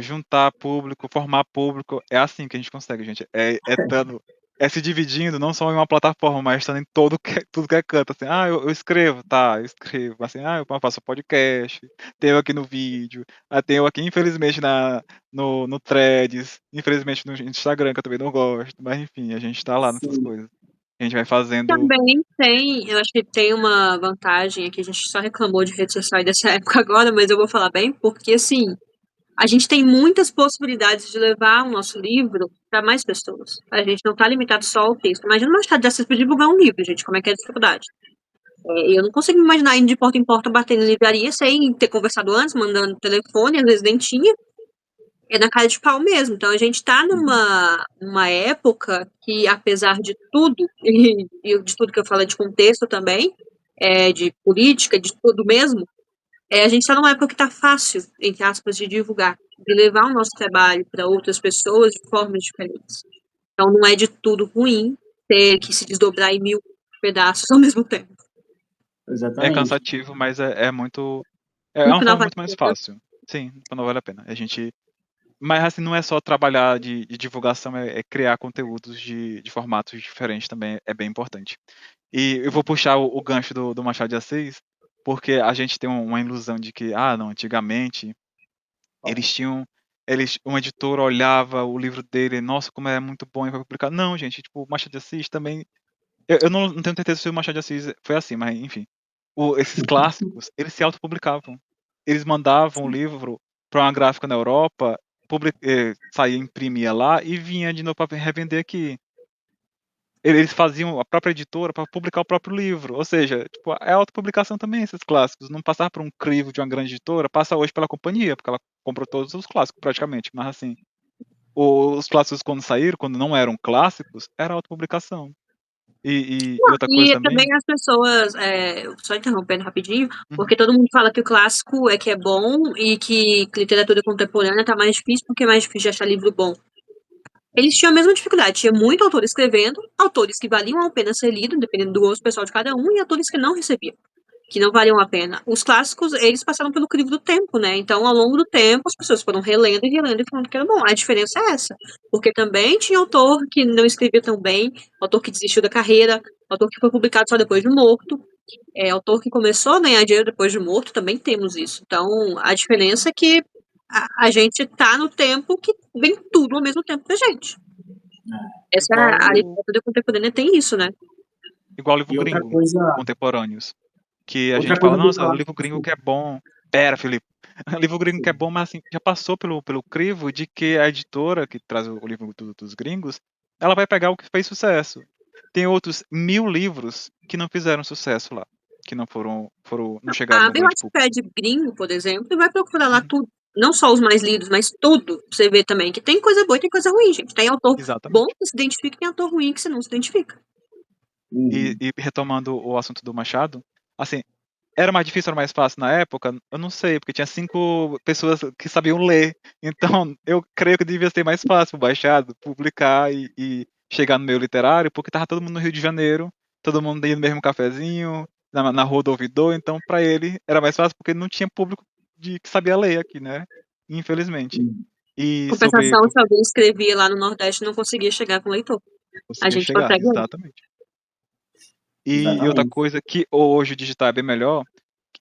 juntar público, formar público, é assim que a gente consegue, gente. É se dividindo, não só em uma plataforma, mas estando em tudo que é canto. Assim, eu escrevo, tá, eu escrevo. Assim, eu faço podcast, tenho aqui no vídeo, tenho aqui, infelizmente, no Threads, infelizmente no Instagram, que eu também não gosto, mas enfim, a gente tá lá nessas Sim, coisas. A gente vai fazendo. Também tem, eu acho que tem uma vantagem, é que a gente só reclamou de rede social dessa época agora, mas eu vou falar bem, porque assim, a gente tem muitas possibilidades de levar o nosso livro para mais pessoas. A gente não está limitado só ao texto. Imagina uma estado de acesso para divulgar um livro, gente, como é que é a dificuldade. Eu não consigo me imaginar indo de porta em porta, batendo em livraria, sem ter conversado antes, mandando telefone, às vezes nem tinha. É na cara de pau mesmo. Então a gente está numa época que, apesar de tudo, e de tudo que eu falo de contexto também, de política, de tudo mesmo, a gente está numa época que está fácil, entre aspas, de divulgar, de levar o nosso trabalho para outras pessoas de formas diferentes. Então não é de tudo ruim ter que se desdobrar em 1000 pedaços ao mesmo tempo. É exatamente. cansativo, mas é muito. É No uma final forma vale muito mais a pena. fácil. Sim, não vale a pena. Mas assim, não é só trabalhar de divulgação, é criar conteúdos de formatos diferentes também, é bem importante. E eu vou puxar o gancho do Machado de Assis, porque a gente tem uma ilusão de que, não, antigamente eles tinham. Um editor olhava o livro dele, nossa, como é muito bom e vai publicar. Não, gente, tipo, o Machado de Assis também. Eu não tenho certeza se o Machado de Assis foi assim, mas enfim. Esses clássicos, eles se autopublicavam. Eles mandavam o livro para uma gráfica na Europa, saía, imprimia lá e vinha de novo para revender aqui. Eles faziam a própria editora para publicar o próprio livro. Ou seja, tipo, é autopublicação também, esses clássicos. Não passar por um crivo de uma grande editora, passa hoje pela companhia, porque ela comprou todos os clássicos praticamente. Mas assim, os clássicos quando saíram, quando não eram clássicos, era autopublicação. E outra coisa E também também. as pessoas, só interrompendo rapidinho, Uhum, porque todo mundo fala que o clássico é que é bom e que literatura contemporânea tá mais difícil porque é mais difícil de achar livro bom. Eles tinham a mesma dificuldade, tinha muito autor escrevendo, autores que valiam a pena ser lidos, dependendo do gosto pessoal de cada um, e autores que não recebiam, que não valiam a pena. Os clássicos, eles passaram pelo crivo do tempo, né? Então, ao longo do tempo, as pessoas foram relendo e relendo e falando que era bom. A diferença é essa, porque também tinha autor que não escrevia tão bem, autor que desistiu da carreira, autor que foi publicado só depois de morto, autor que começou a ganhar dinheiro depois de morto, também temos isso. Então, a diferença é que a gente tá no tempo que vem tudo ao mesmo tempo da gente. Essa igual a literatura contemporânea tem isso, né? igual livro E gringo, contemporâneos. Que a gente outra fala, coisa que eu nossa, o falo, livro gringo que é bom. Pera, Felipe. O livro gringo que é bom, mas assim, já passou pelo crivo de que a editora que traz o livro dos gringos, ela vai pegar o que fez sucesso. Tem outros 1000 livros que não fizeram sucesso lá, que não chegaram no Eu grande acho que público. pede gringo, por exemplo, e vai procurar lá Uhum, tudo. Não só os mais lidos, mas tudo. Você vê também que tem coisa boa e tem coisa ruim, gente. Tem autor bom exatamente. que se identifica e tem autor ruim que você não se identifica. E retomando o assunto do Machado, assim, era mais difícil, era mais fácil na época? Eu não sei, porque tinha 5 pessoas que sabiam ler. Então, eu creio que devia ser mais fácil baixar, publicar e chegar no meio literário, porque tava todo mundo no Rio de Janeiro, todo mundo ia no mesmo cafezinho, na Rua do Ouvidor, então para ele era mais fácil porque não tinha público que sabia ler aqui, né? Infelizmente. E sobre Compensação, se alguém escrevia lá no Nordeste, não conseguia chegar com o leitor. A conseguia gente chegar, consegue. exatamente. E outra exatamente. coisa que hoje o digital é bem melhor,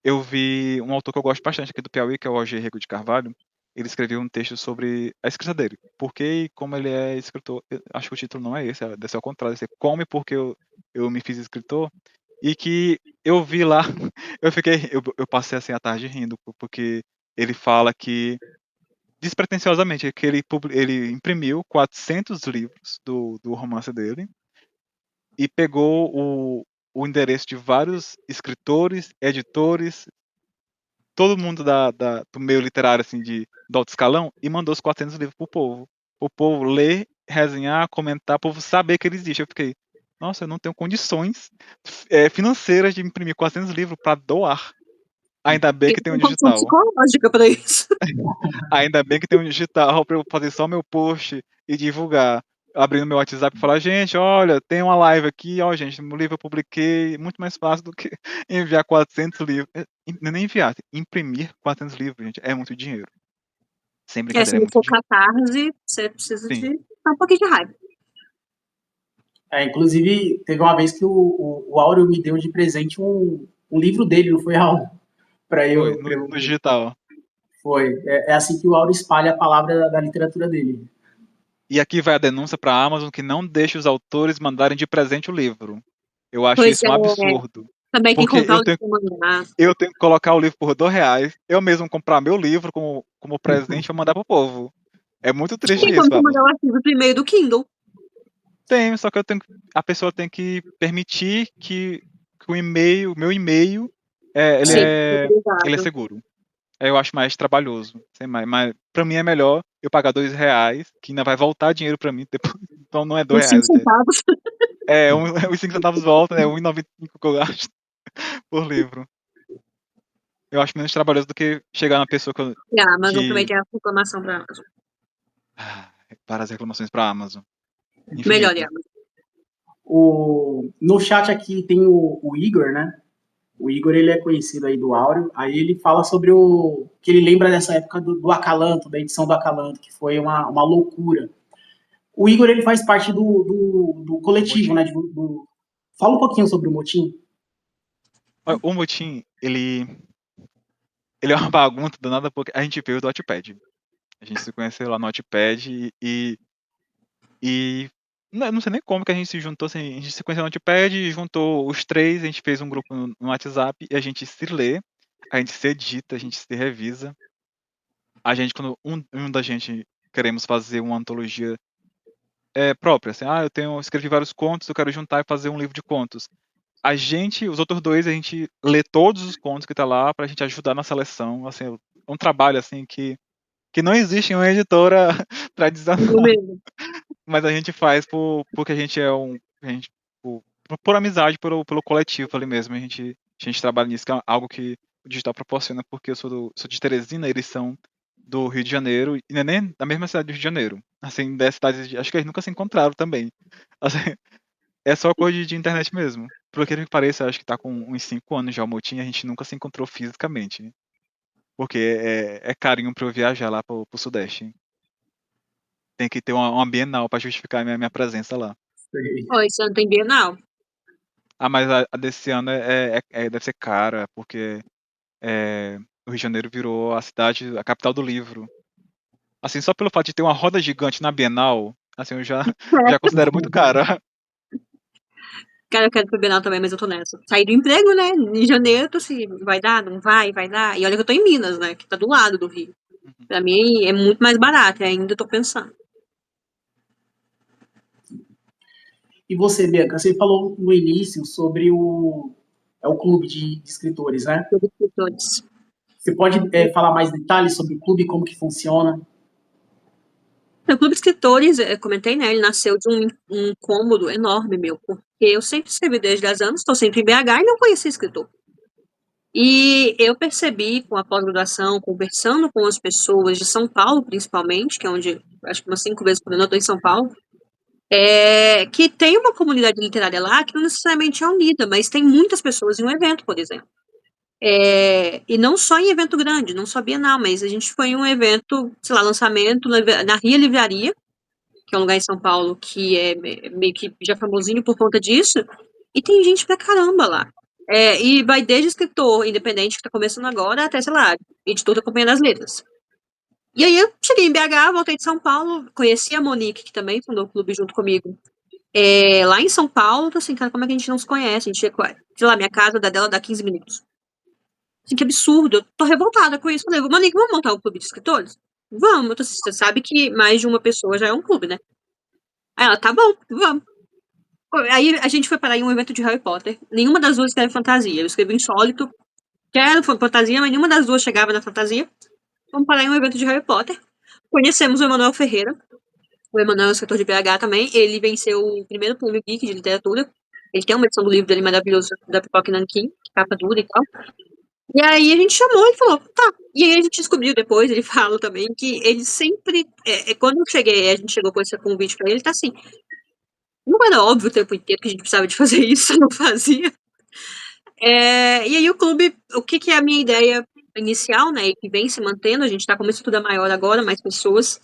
eu vi um autor que eu gosto bastante aqui do Piauí, que é o Alger Rego de Carvalho. Ele escreveu um texto sobre a escrita dele. Por que e como ele é escritor. Acho que o título não é esse, deve ser ao contrário. Deve ser Como e Por que eu me fiz escritor. E que eu vi lá, eu passei assim a tarde rindo, porque ele fala que, despretensiosamente, que ele imprimiu 400 livros do romance dele e pegou o endereço de vários escritores, editores, todo mundo do meio literário, assim, do alto escalão, e mandou os 400 livros pro povo. O povo ler, resenhar, comentar, o povo saber que ele existe. Eu fiquei, nossa, eu não tenho condições financeiras de imprimir 400 livros para doar. Ainda bem que tem um Tem condição digital. psicológica pra isso. Ainda bem que tem um digital para eu fazer só meu post e divulgar. Abrindo meu WhatsApp e falar, gente, olha, tem uma live aqui, ó, gente, um livro eu publiquei, muito mais fácil do que enviar 400 livros. Não é nem enviar, imprimir 400 livros, gente, é muito dinheiro. Sem Se brincadeira, é não muito for dinheiro. catarse, você precisa Sim. de dar um pouquinho de raiva. Inclusive, teve uma vez que o Áureo me deu de presente um livro dele, não foi, Raul? Para Foi, eu, no, pra eu. no digital. Foi. É assim que o Áureo espalha a palavra da literatura dele. E aqui vai a denúncia para a Amazon que não deixa os autores mandarem de presente o livro. Eu acho Pois isso um absurdo. também tem que Porque comprar o livro pra mandar. eu tenho que colocar o livro por R$2, eu mesmo comprar meu livro como presente e mandar pro povo. É muito triste Tem isso, como você Pablo. mandar o arquivo por e-mail do Kindle. Tem, só que a pessoa tem que permitir que o e-mail, meu e-mail, Sim, ele é autorizado. seguro. Aí eu acho mais trabalhoso. Sei mais, mas pra mim é melhor eu pagar R$2, que ainda vai voltar dinheiro pra mim depois. Então não é Uns 5 R$2. centavos. Os 5 centavos volta, né? 1,95 que eu gasto por livro. Eu acho menos trabalhoso do que chegar na pessoa E a Amazon também que tem a reclamação pra Amazon. várias reclamações pra Amazon. Melhor, Infinitas. Amazon. No chat aqui tem o Igor, né? O Igor, ele é conhecido aí do Áureo. Aí ele fala sobre que ele lembra dessa época do Acalanto, da edição do Acalanto, que foi uma loucura. O Igor, ele faz parte do coletivo, Motim. né? Fala um pouquinho sobre o Motim. O Motim, ele é uma bagunça danada porque a gente veio do Wattpad. A gente se conheceu lá no Wattpad e não sei nem como que a gente se juntou, assim, a gente se conheceu no Wattpad, juntou os três, a gente fez um grupo no WhatsApp e a gente se lê, a gente se edita, a gente se revisa. A gente, quando um da gente queremos fazer uma antologia própria, assim, eu escrevi vários contos, eu quero juntar e fazer um livro de contos. Os outros dois, a gente lê todos os contos que tá lá pra gente ajudar na seleção, assim, é um trabalho, assim, que não existe em uma editora No tradicional, mesmo. mas a gente faz porque a gente por amizade, pelo coletivo ali mesmo, a gente trabalha nisso, que é algo que o digital proporciona, porque eu sou de Teresina, eles são do Rio de Janeiro, e não é nem da mesma cidade do Rio de Janeiro, assim, das cidades, acho que eles nunca se encontraram também, assim, é só coisa de internet mesmo. Por que pareça, acho que tá com uns 5 anos já o Motim, a gente nunca se encontrou fisicamente. Porque é carinho pra eu viajar lá pro Sudeste. Tem que ter uma Bienal pra justificar a minha presença lá. Ó, esse ano tem Bienal. Mas a desse ano deve ser cara, porque o Rio de Janeiro virou a capital do livro. Assim, só pelo fato de ter uma roda gigante na Bienal, assim, eu já considero muito cara. Cara, eu quero ir pra Bienal também, mas eu tô nessa. Saí do emprego, né? Em janeiro, tô assim, vai dar, não vai, vai dar. E olha que eu tô em Minas, né? Que tá do lado do Rio. Pra mim é muito mais barato, e ainda tô pensando. E você, Bianca, você falou no início sobre o clube de escritores, né? Todos os escritores. Você pode falar mais detalhes sobre o clube, como que funciona? O Clube de Escritores, eu comentei, né? Ele nasceu de um incômodo enorme meu, porque eu sempre escrevi desde 10 anos, estou sempre em BH e não conhecia escritor. E eu percebi com a pós-graduação, conversando com as pessoas de São Paulo, principalmente, que é onde acho que umas 5 vezes por ano eu estou em São Paulo, que tem uma comunidade literária lá que não necessariamente é unida, mas tem muitas pessoas em um evento, por exemplo. E não só em evento grande, não só Bienal, mas a gente foi em um evento, sei lá, lançamento na Ria Livraria, que é um lugar em São Paulo que é meio que já famosinho por conta disso, e tem gente pra caramba lá. E vai desde escritor independente que está começando agora até, sei lá, editor da Companhia das Letras. E aí eu cheguei em BH, voltei de São Paulo, conheci a Monique, que também fundou o clube junto comigo. Lá em São Paulo, assim, cara, como é que a gente não se conhece? A gente, sei lá, minha casa dela dá 15 minutos. Assim, que absurdo, eu tô revoltada com isso. Falei, Monique, vamos montar um clube de escritores? Vamos, você sabe que mais de uma pessoa já é um clube, né? Aí ela, tá bom, vamos. Aí a gente foi parar em um evento de Harry Potter. Nenhuma das duas escreve fantasia. Eu escrevi Insólito, quero fantasia, mas nenhuma das duas chegava na fantasia. Vamos parar em um evento de Harry Potter. Conhecemos o Emanuel Ferreira. O Emanuel é escritor de BH também. Ele venceu o primeiro prêmio Geek de literatura. Ele tem uma edição do livro dele maravilhoso, da Pipoca e Nanquim, capa dura e tal. E aí a gente chamou e falou, tá. E aí a gente descobriu depois, ele fala também, que ele sempre. Quando eu cheguei, a gente chegou com esse convite pra ele, tá assim. Não era óbvio o tempo inteiro que a gente precisava de fazer isso, eu não fazia. E aí o clube, o que é a minha ideia inicial, né, e que vem se mantendo, a gente está com uma estrutura maior agora, mais pessoas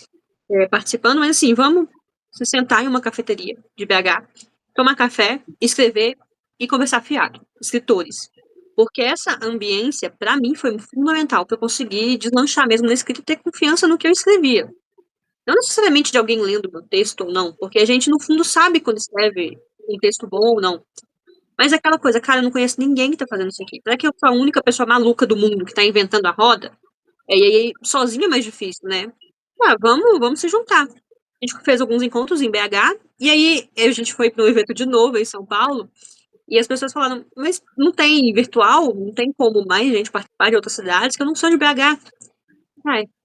participando, mas assim, vamos se sentar em uma cafeteria de BH, tomar café, escrever e conversar fiado, escritores. Porque essa ambiência, para mim, foi fundamental para eu conseguir deslanchar mesmo na escrita e ter confiança no que eu escrevia. Não necessariamente de alguém lendo meu texto ou não, porque a gente, no fundo, sabe quando escreve um texto bom ou não. Mas é aquela coisa, cara, eu não conheço ninguém que tá fazendo isso aqui. Será que eu sou a única pessoa maluca do mundo que tá inventando a roda? E aí, sozinho é mais difícil, né? Vamos se juntar. A gente fez alguns encontros em BH, e aí a gente foi para um evento de novo em São Paulo, e as pessoas falaram, mas não tem virtual? Não tem como mais gente participar de outras cidades, que eu não sou de BH.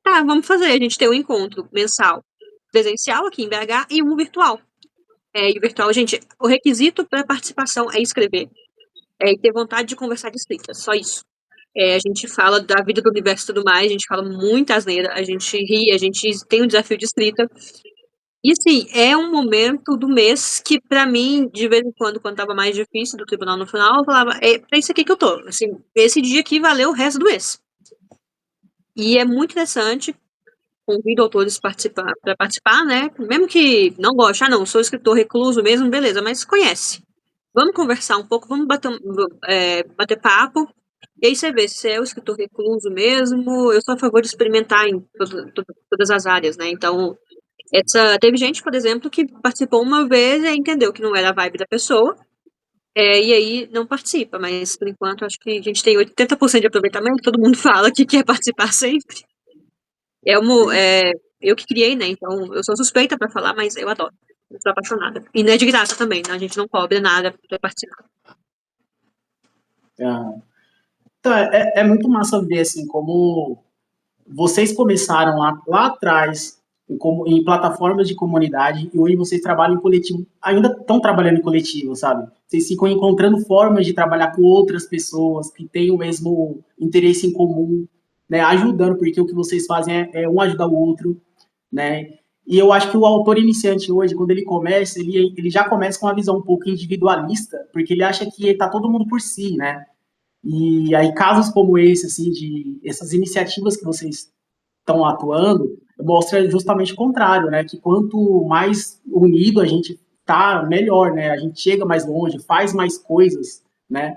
Tá, vamos fazer. A gente tem um encontro mensal presencial aqui em BH e um virtual. E o virtual, gente, o requisito para participação é escrever. E ter vontade de conversar de escrita, só isso. A gente fala da vida do universo e tudo mais, a gente fala muita asneira, a gente ri, a gente tem um desafio de escrita. E assim, é um momento do mês que, pra mim, de vez em quando tava mais difícil do tribunal no final, eu falava, é pra isso aqui que eu tô. Assim, esse dia aqui valeu o resto do mês. E é muito interessante, convido autores para participar, né? Mesmo que não goste, não, sou escritor recluso mesmo, beleza, mas conhece. Vamos conversar um pouco, vamos bater papo, e aí você vê se é o escritor recluso mesmo. Eu sou a favor de experimentar em todas as áreas, né? Então, teve gente, por exemplo, que participou uma vez e entendeu que não era a vibe da pessoa, e aí não participa, mas por enquanto acho que a gente tem 80% de aproveitamento, todo mundo fala que quer participar sempre. Eu que criei, né? Então eu sou suspeita para falar, mas eu adoro. Eu sou apaixonada. E não é de graça também, né? A gente não cobra nada para participar. Então, é muito massa ver, assim, como vocês começaram lá atrás em plataformas de comunidade e hoje vocês trabalham em coletivo, ainda estão trabalhando em coletivo, sabe? Vocês ficam encontrando formas de trabalhar com outras pessoas que têm o mesmo interesse em comum, né? Ajudando, porque o que vocês fazem é um ajudar o outro, né? E eu acho que o autor iniciante hoje, quando ele começa, ele já começa com uma visão um pouco individualista, porque ele acha que está todo mundo por si, né? E aí casos como esse, assim, de essas iniciativas que vocês estão atuando, mostra justamente o contrário, né? Que quanto mais unido a gente tá, melhor, né? A gente chega mais longe, faz mais coisas, né?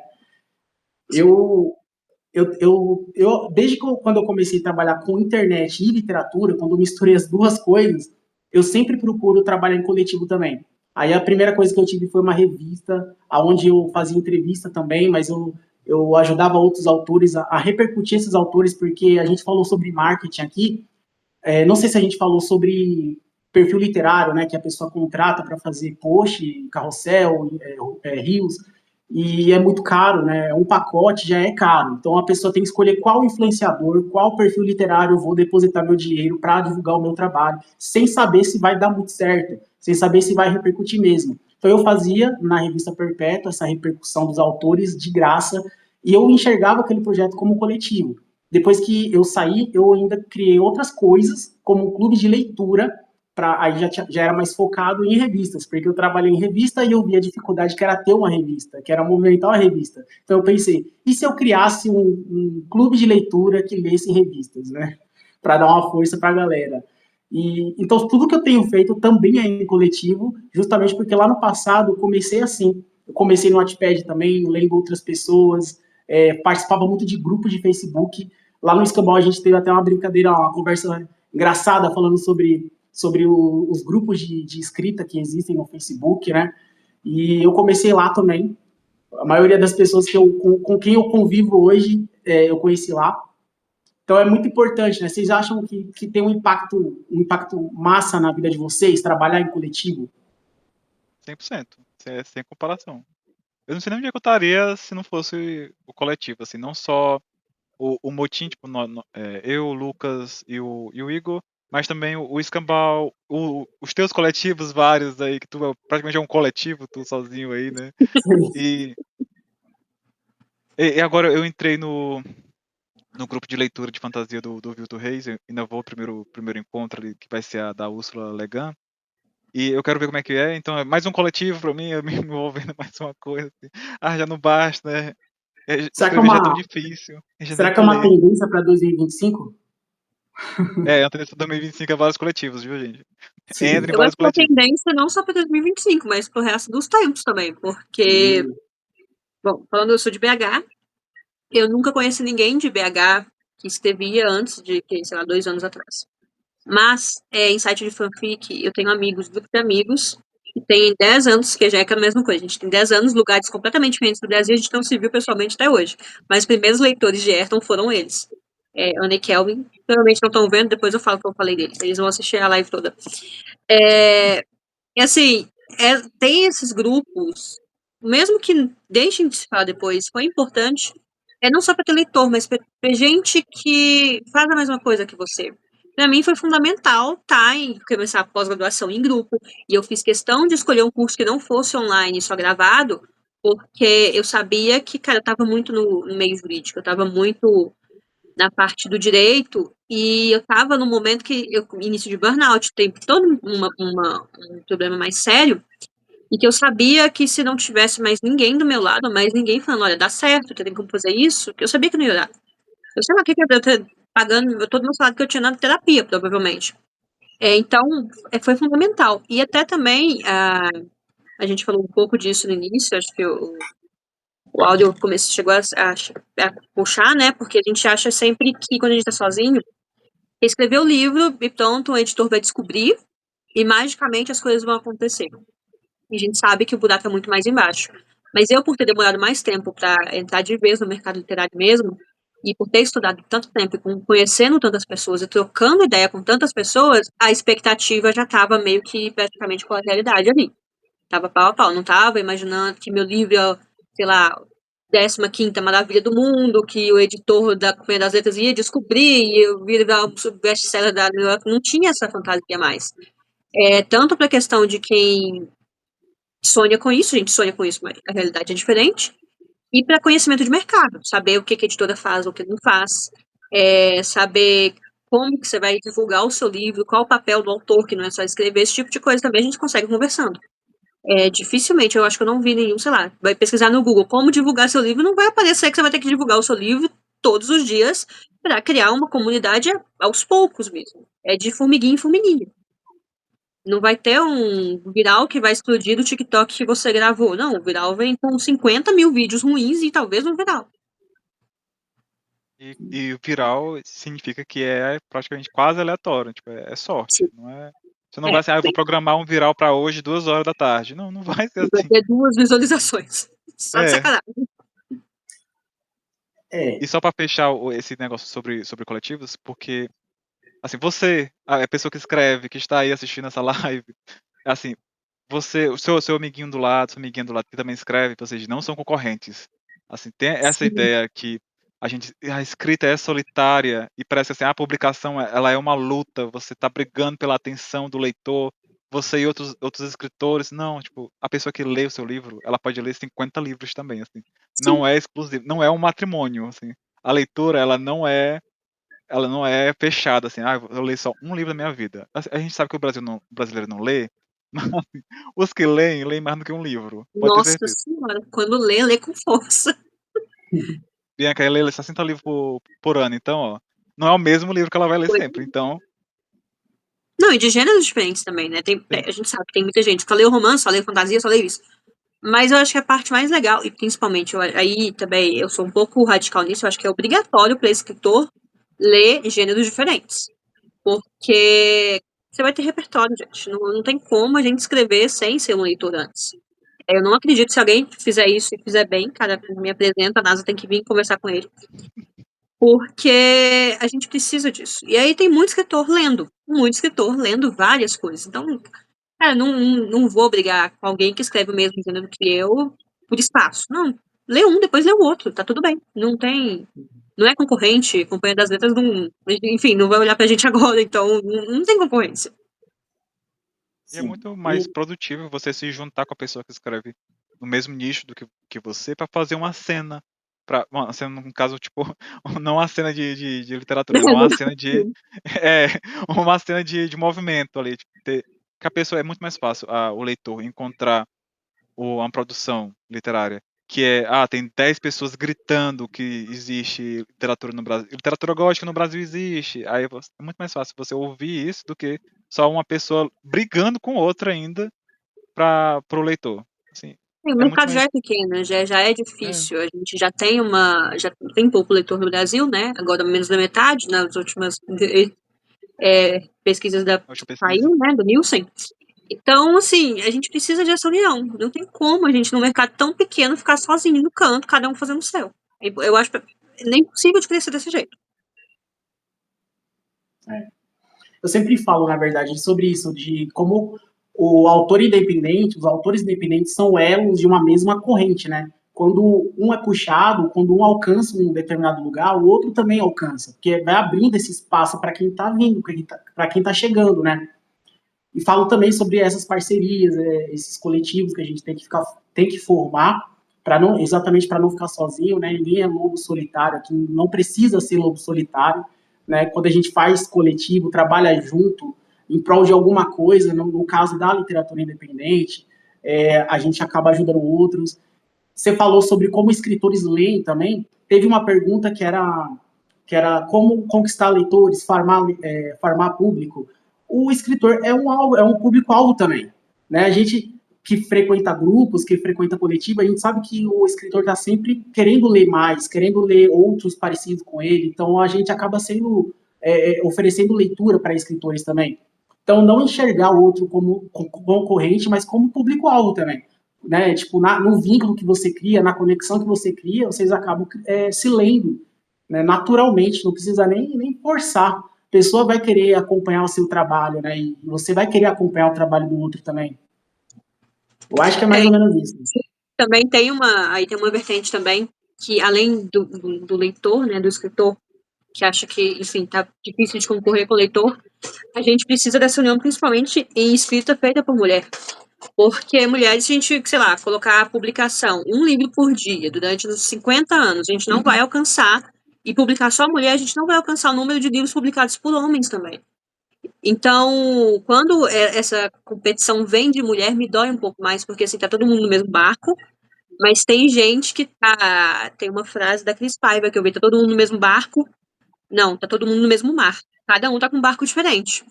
Desde quando eu comecei a trabalhar com internet e literatura, quando eu misturei as duas coisas, eu sempre procuro trabalhar em coletivo também. Aí a primeira coisa que eu tive foi uma revista, onde eu fazia entrevista também, mas eu ajudava outros autores a repercutir esses autores, porque a gente falou sobre marketing aqui, não sei se a gente falou sobre perfil literário, né, que a pessoa contrata para fazer post, carrossel, reels, e é muito caro, né? Um pacote já é caro. Então a pessoa tem que escolher qual influenciador, qual perfil literário eu vou depositar meu dinheiro para divulgar o meu trabalho, sem saber se vai dar muito certo, sem saber se vai repercutir mesmo. Então eu fazia na revista Perpétua essa repercussão dos autores de graça e eu enxergava aquele projeto como coletivo. Depois que eu saí, eu ainda criei outras coisas, como um clube de leitura, aí já era mais focado em revistas, porque eu trabalhei em revista e eu vi a dificuldade que era ter uma revista, que era movimentar uma revista. Então eu pensei, e se eu criasse um clube de leitura que lesse revistas, né? Para dar uma força para a galera. Então tudo que eu tenho feito também é em coletivo, justamente porque lá no passado eu comecei assim. Eu comecei no Wattpad também, lendo outras pessoas, participava muito de grupos de Facebook. Lá no Escambau a gente teve até uma brincadeira, uma conversa engraçada falando sobre os grupos de escrita que existem no Facebook, né? E eu comecei lá também. A maioria das pessoas com quem eu convivo hoje, eu conheci lá. Então é muito importante, né? Vocês acham que tem um impacto massa na vida de vocês, trabalhar em coletivo? 100%. Sem comparação. Eu não sei nem onde é que eu estaria se não fosse o coletivo, assim, não só o Motim, tipo, eu, o Lucas e o Igor, mas também o Escambau, os teus coletivos vários aí, que tu praticamente é um coletivo, tu sozinho aí, né? E, e agora eu entrei no grupo de leitura de fantasia do Vilto Reis, eu ainda vou ao primeiro encontro ali, que vai ser a da Úrsula Legan, e eu quero ver como é que é, então é mais um coletivo pra mim, eu me envolvendo mais uma coisa, assim. Já não basta, né? Será que é Escrever já é tão uma, difícil, já nem será que é pra uma ler. tendência para 2025? A tendência de 2025 é vários coletivos, viu, gente? Sim. Entre em Eu vários acho que a coletivos. tendência não só para 2025, mas pro resto dos tempos também, porque, bom, falando eu sou de BH, eu nunca conheci ninguém de BH que estevia antes de, sei lá, 2 anos atrás. Mas, em site de fanfic, eu tenho amigos, grupo de amigos, que tem 10 anos, que já é a mesma coisa. A gente tem 10 anos, lugares completamente diferentes do Brasil, a gente não se viu pessoalmente até hoje. Mas os primeiros leitores de Ayrton foram eles. Ana e Kelvin, provavelmente não estão vendo, depois eu falo que eu falei deles. Eles vão assistir a live toda. E assim, tem esses grupos, mesmo que deixem de se falar depois, foi importante, não só para ter leitor, mas para gente que faz a mesma coisa que você. Para mim foi fundamental em começar a pós-graduação em grupo, e eu fiz questão de escolher um curso que não fosse online, só gravado, porque eu sabia que, cara, eu estava muito no meio jurídico, eu estava muito na parte do direito, e eu estava no momento que início de burnout, tem todo um problema mais sério, e que eu sabia que se não tivesse mais ninguém do meu lado, mais ninguém falando, olha, dá certo, você tem como fazer isso, que eu sabia que não ia dar. Eu sei lá o que eu ia ter pagando todo o meu salário que eu tinha na terapia, provavelmente. Então, foi fundamental. E até também, a gente falou um pouco disso no início, acho que o áudio chegou a puxar, né? Porque a gente acha sempre que quando a gente tá sozinho, escrever o livro e pronto, o editor vai descobrir e magicamente as coisas vão acontecer. E a gente sabe que o buraco é muito mais embaixo. Mas eu, por ter demorado mais tempo para entrar de vez no mercado literário mesmo, e por ter estudado tanto tempo e conhecendo tantas pessoas e trocando ideia com tantas pessoas, a expectativa já estava meio que praticamente com a realidade ali. Tava pau a pau, não tava imaginando que meu livro ia, sei lá, 15ª maravilha do mundo, que o editor da Companhia das Letras ia descobrir e eu ia virar um best-seller da New York. Não tinha essa fantasia mais. Tanto para a questão de quem sonha com isso, a gente sonha com isso, mas a realidade é diferente, e para conhecimento de mercado, saber o que a editora faz, o que não faz, saber como que você vai divulgar o seu livro, qual o papel do autor, que não é só escrever, esse tipo de coisa também a gente consegue conversando. Dificilmente, eu acho que eu não vi nenhum, sei lá, vai pesquisar no Google como divulgar seu livro, não vai aparecer que você vai ter que divulgar o seu livro todos os dias para criar uma comunidade aos poucos mesmo. É de formiguinha em formiguinha. Não vai ter um viral que vai explodir do TikTok que você gravou. Não, o viral vem com 50 mil vídeos ruins e talvez um viral. E o viral significa que é praticamente quase aleatório, tipo, é sorte, Sim. não é... Você não vai assim, eu vou programar um viral pra hoje, 2 horas da tarde. Não, não vai ser Vai assim. ter 2 visualizações. Só de É. sacanagem. E só pra fechar esse negócio sobre coletivos, porque, assim, você, a pessoa que escreve, que está aí assistindo essa live, assim, você, o seu amiguinho do lado, sua amiguinha do lado que também escreve, vocês não são concorrentes. Assim, tem essa Sim. ideia que a escrita é solitária e parece assim, a publicação ela é uma luta, você tá brigando pela atenção do leitor, você e outros escritores, não, tipo, a pessoa que lê o seu livro, ela pode ler 50 livros também, assim. Sim. Não é exclusivo, não é um matrimônio, assim. A leitura, ela não é fechada, assim, eu leio só um livro da minha vida. A gente sabe que o brasileiro não lê, mas assim, os que leem mais do que um livro, pode ter Nossa certeza. senhora, quando lê com força. Bianca, ela lê 60 livros por ano, então, ó, não é o mesmo livro que ela vai ler sempre, então, Não, e de gêneros diferentes também, né? sim. A gente sabe que tem muita gente que só lê romance, só lê fantasia, só lê isso. Mas eu acho que a parte mais legal, e principalmente, aí também eu sou um pouco radical nisso, eu acho que é obrigatório para escritor ler gêneros diferentes. Porque você vai ter repertório, gente. Não tem como a gente escrever sem ser um leitor antes. Eu não acredito que se alguém fizer isso e fizer bem, cara, me apresenta, a NASA tem que vir conversar com ele. Porque a gente precisa disso. E aí tem muito escritor lendo várias coisas. Então, cara, não vou brigar com alguém que escreve o mesmo gênero que eu por espaço. Não, lê um, depois lê o outro, tá tudo bem. Não é concorrente, Companhia das Letras não, enfim, não vai olhar pra gente agora, então não tem concorrência. E é Sim. muito mais produtivo você se juntar com a pessoa que escreve no mesmo nicho do que você para fazer uma cena. Uma cena, no caso, tipo, não uma cena de literatura, mas uma cena de. É, uma cena de movimento ali. Tipo, que a pessoa é muito mais fácil, o leitor, encontrar uma produção literária que tem 10 pessoas gritando que existe literatura no Brasil. Literatura gótica no Brasil existe. Aí é muito mais fácil você ouvir isso do que só uma pessoa brigando com outra ainda para o leitor. Assim, O é muito mercado já mais. é pequeno, já é difícil. A gente já tem pouco leitor no Brasil, né? Agora menos da metade, nas últimas pesquisas Acho que pesquisa. saiu, né, do Nielsen. Então, assim, a gente precisa dessa união. Não tem como a gente, num mercado tão pequeno, ficar sozinho no canto, cada um fazendo o seu. Eu acho nem possível de crescer desse jeito. Eu sempre falo, na verdade, sobre isso, de como o autor independente, os autores independentes são elos de uma mesma corrente, né? Quando um é puxado, quando um alcança um determinado lugar, o outro também alcança, porque vai abrindo esse espaço para quem está vindo, para quem está chegando, né? E falo também sobre essas parcerias, esses coletivos que a gente tem que formar para não exatamente para não ficar sozinho, né? Ninguém é lobo solitário, aqui não precisa ser lobo solitário, né? Quando a gente faz coletivo, trabalha junto em prol de alguma coisa, no caso da literatura independente, a gente acaba ajudando outros. Você falou sobre como escritores leem também. Teve uma pergunta que era como conquistar leitores, farmar público. O escritor é um público-alvo também. Né? A gente que frequenta grupos, que frequenta coletivo, a gente sabe que o escritor está sempre querendo ler mais, querendo ler outros parecidos com ele. Então a gente acaba oferecendo leitura para escritores também. Então não enxergar o outro como concorrente, mas como público-alvo também. Né? Tipo, no vínculo que você cria, na conexão que você cria, vocês acabam se lendo, né? Naturalmente, não precisa nem forçar. A pessoa vai querer acompanhar o seu trabalho, né? E você vai querer acompanhar o trabalho do outro também. Eu acho que é mais ou menos isso. Também aí tem uma vertente também, que além do leitor, né, do escritor, que acha que, enfim, tá difícil de concorrer com o leitor, a gente precisa dessa união, principalmente em escrita feita por mulher. Porque mulheres, a gente, sei lá, colocar a publicação, um livro por dia, durante uns 50 anos, a gente não vai alcançar, e publicar só mulher, a gente não vai alcançar o número de livros publicados por homens também. Então, quando essa competição vem de mulher, me dói um pouco mais, porque assim, tá todo mundo no mesmo barco, mas tem gente que tá. Tem uma frase da Cris Paiva que eu vi: tá todo mundo no mesmo barco. Não, tá todo mundo no mesmo mar. Cada um tá com um barco diferente.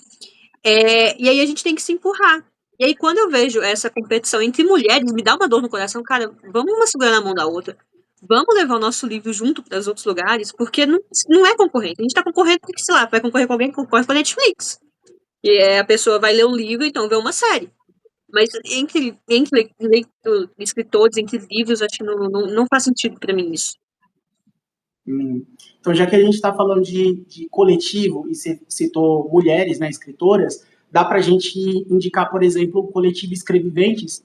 E aí a gente tem que se empurrar. E aí, quando eu vejo essa competição entre mulheres, me dá uma dor no coração, cara, vamos uma segurando a mão da outra. Vamos levar o nosso livro junto para os outros lugares, porque não é concorrente. A gente tá concorrendo porque, sei lá, vai concorrer com alguém que concorre com a Netflix. E a pessoa vai ler um livro, então vê uma série. Mas entre escritores, entre livros, acho que não faz sentido para mim isso. Então, já que a gente está falando de coletivo e você citou mulheres, né, escritoras, dá para a gente indicar, por exemplo, o coletivo Escreviventes,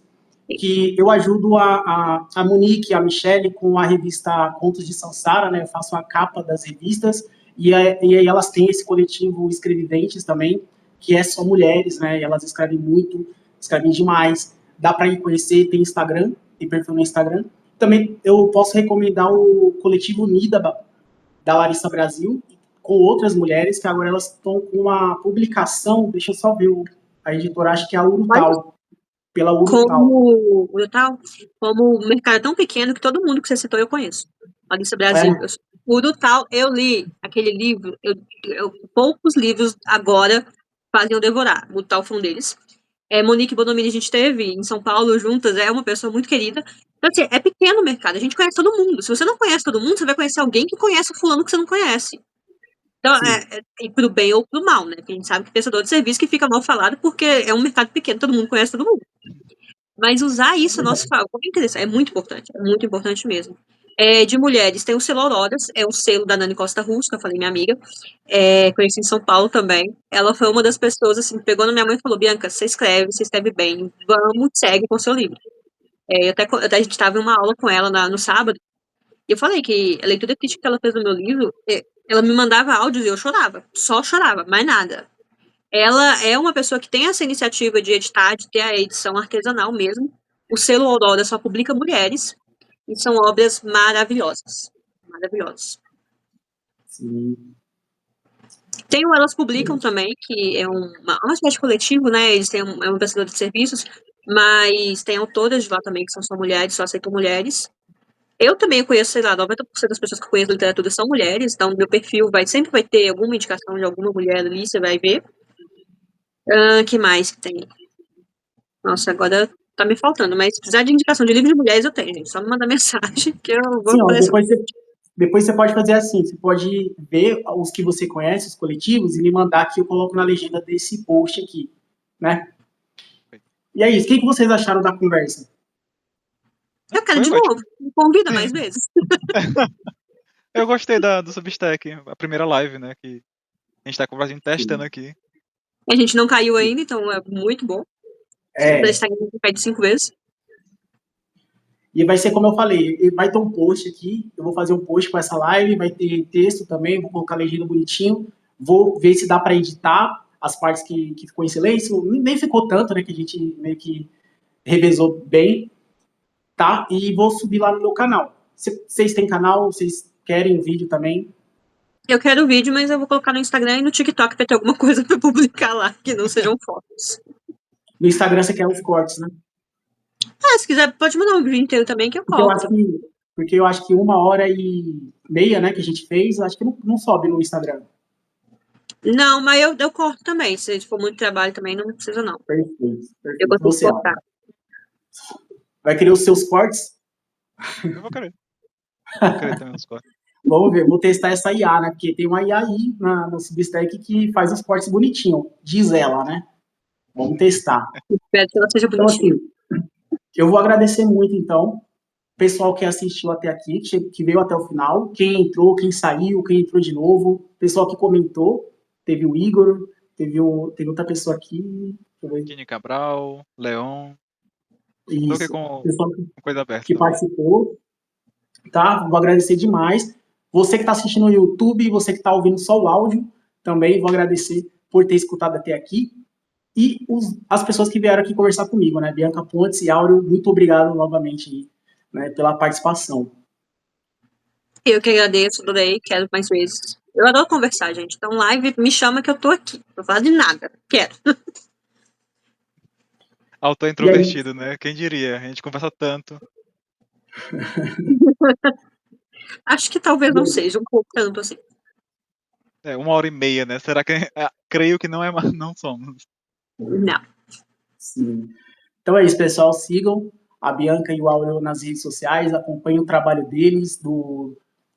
que eu ajudo a Monique, a Michelle, com a revista Contos de Sansara, né, eu faço a capa das revistas, e aí elas têm esse coletivo Escreviventes também, que é só mulheres, né, e elas escrevem muito, escrevem demais, dá para ir conhecer, tem Instagram, tem perfil no Instagram. Também eu posso recomendar o coletivo Nidaba, da Larissa Brasil, com outras mulheres, que agora elas estão com uma publicação, deixa eu só ver, a editora acho que é a Urutau, pela Urutau. Como o mercado é tão pequeno que todo mundo que você citou eu conheço. Larissa Brasil. É, O Urutau, eu li aquele livro, poucos livros agora fazem eu devorar. O Urutau foi um deles. Monique Bonomini a gente teve em São Paulo juntas, é uma pessoa muito querida. Então, assim, é pequeno o mercado, a gente conhece todo mundo. Se você não conhece todo mundo, você vai conhecer alguém que conhece o fulano que você não conhece. Então, e pro bem ou pro mal, né? Porque a gente sabe que prestador de serviço que fica mal falado porque é um mercado pequeno, todo mundo conhece todo mundo. Mas usar isso a nosso favor é muito importante mesmo. De mulheres, tem o selo Auroras, é o selo da Nani Costa Russo, que eu falei, minha amiga, conheci em São Paulo também. Ela foi uma das pessoas, assim, pegou na minha mãe e falou, Bianca, você escreve bem, vamos, segue com o seu livro. Até a gente estava em uma aula com ela no sábado, e eu falei que a leitura crítica que ela fez no meu livro, ela me mandava áudios e eu chorava, só chorava, mais nada. Ela é uma pessoa que tem essa iniciativa de editar, de ter a edição artesanal mesmo. O selo Aurora só publica mulheres, e são obras maravilhosas. Maravilhosas. Sim. Tem o Elas Publicam também, que é uma espécie de coletivo, né? Eles têm um prestador de serviços, mas tem autoras de lá também que são só mulheres, só aceitam mulheres. Eu também conheço, sei lá, 90% das pessoas que eu conheço da literatura são mulheres, então meu perfil sempre vai ter alguma indicação de alguma mulher ali, você vai ver. Que mais que tem? Nossa, agora tá me faltando, mas se precisar de indicação de livro de mulheres, eu tenho, gente. Só me mandar mensagem que eu vou Sim, ó, aparecer. depois você pode fazer assim, você pode ver os que você conhece, os coletivos, e me mandar que eu coloco na legenda desse post aqui, né? E é isso, o que vocês acharam da conversa? Eu quero Foi de ótimo. novo, me convida mais vezes. Eu gostei do Substack, a primeira live, né, que a gente tá testando aqui. A gente não caiu ainda, então é muito bom. Pra Instagram cair 5 vezes. E vai ser como eu falei, vai ter um post aqui, eu vou fazer um post com essa live, vai ter texto também, vou colocar a legenda bonitinho, vou ver se dá para editar as partes que ficou em silêncio, nem ficou tanto, né, que a gente meio que revezou bem, tá? E vou subir lá no meu canal. Vocês têm canal? Vocês querem vídeo também? Eu quero o vídeo, mas eu vou colocar no Instagram e no TikTok pra ter alguma coisa pra publicar lá, que não sejam fotos. No Instagram você quer os cortes, né? Se quiser, pode mandar um vídeo inteiro também que eu coloco. Porque eu acho que 1h30, né, que a gente fez, acho que não sobe no Instagram. Não, mas eu corto também. Se for muito trabalho também, não precisa não. Perfeito. Eu consigo Você, cortar. vai querer os seus cortes? Eu vou querer. Vou querer também os cortes. Vamos ver, vou testar essa IA, né? Porque tem uma IA aí no Substack que faz os cortes bonitinho, diz ela, né? Vamos testar. Espero que ela seja Então, bonitinha. assim, eu vou agradecer muito, então, pessoal que assistiu até aqui, que veio até o final, quem entrou, quem saiu, quem entrou de novo, pessoal que comentou, teve o Igor, teve outra pessoa aqui, Kini Cabral, Leon. Isso, com pessoal coisa aberta que também. participou, tá? Vou agradecer demais. Você que está assistindo no YouTube, você que está ouvindo só o áudio, também vou agradecer por ter escutado até aqui. E as pessoas que vieram aqui conversar comigo, né? Bianca Pontes e Áureo, muito obrigado novamente, né, pela participação. Eu que agradeço, adorei, quero mais vezes. Eu adoro conversar, gente. Então, live, me chama que eu tô aqui. Não vou falar de nada. Quero. Autor introvertido, né? Quem diria? A gente conversa tanto. Acho que talvez não seja um pouco tanto assim. 1h30, né? Será que... creio que não é, não somos. Não. Sim. Então é isso, pessoal. Sigam a Bianca e o Áureo nas redes sociais, acompanhem o trabalho deles,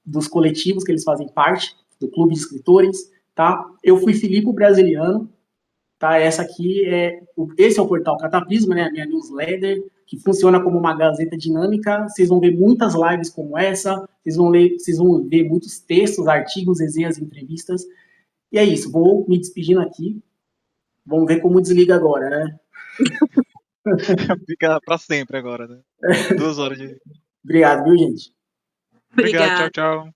dos coletivos que eles fazem parte, do Clube de Escritores, tá? Eu fui Filipe Brasiliano, tá? Esse é o portal Cataplisma, né? A minha newsletter, que funciona como uma gazeta dinâmica. Vocês vão ver muitas lives como essa, vocês vão ver muitos textos, artigos, resenhas, entrevistas. E é isso, vou me despedindo aqui. Vamos ver como desliga agora, né? Fica pra sempre agora, né? 2 horas de... Obrigado, viu, gente? Obrigado, tchau, tchau.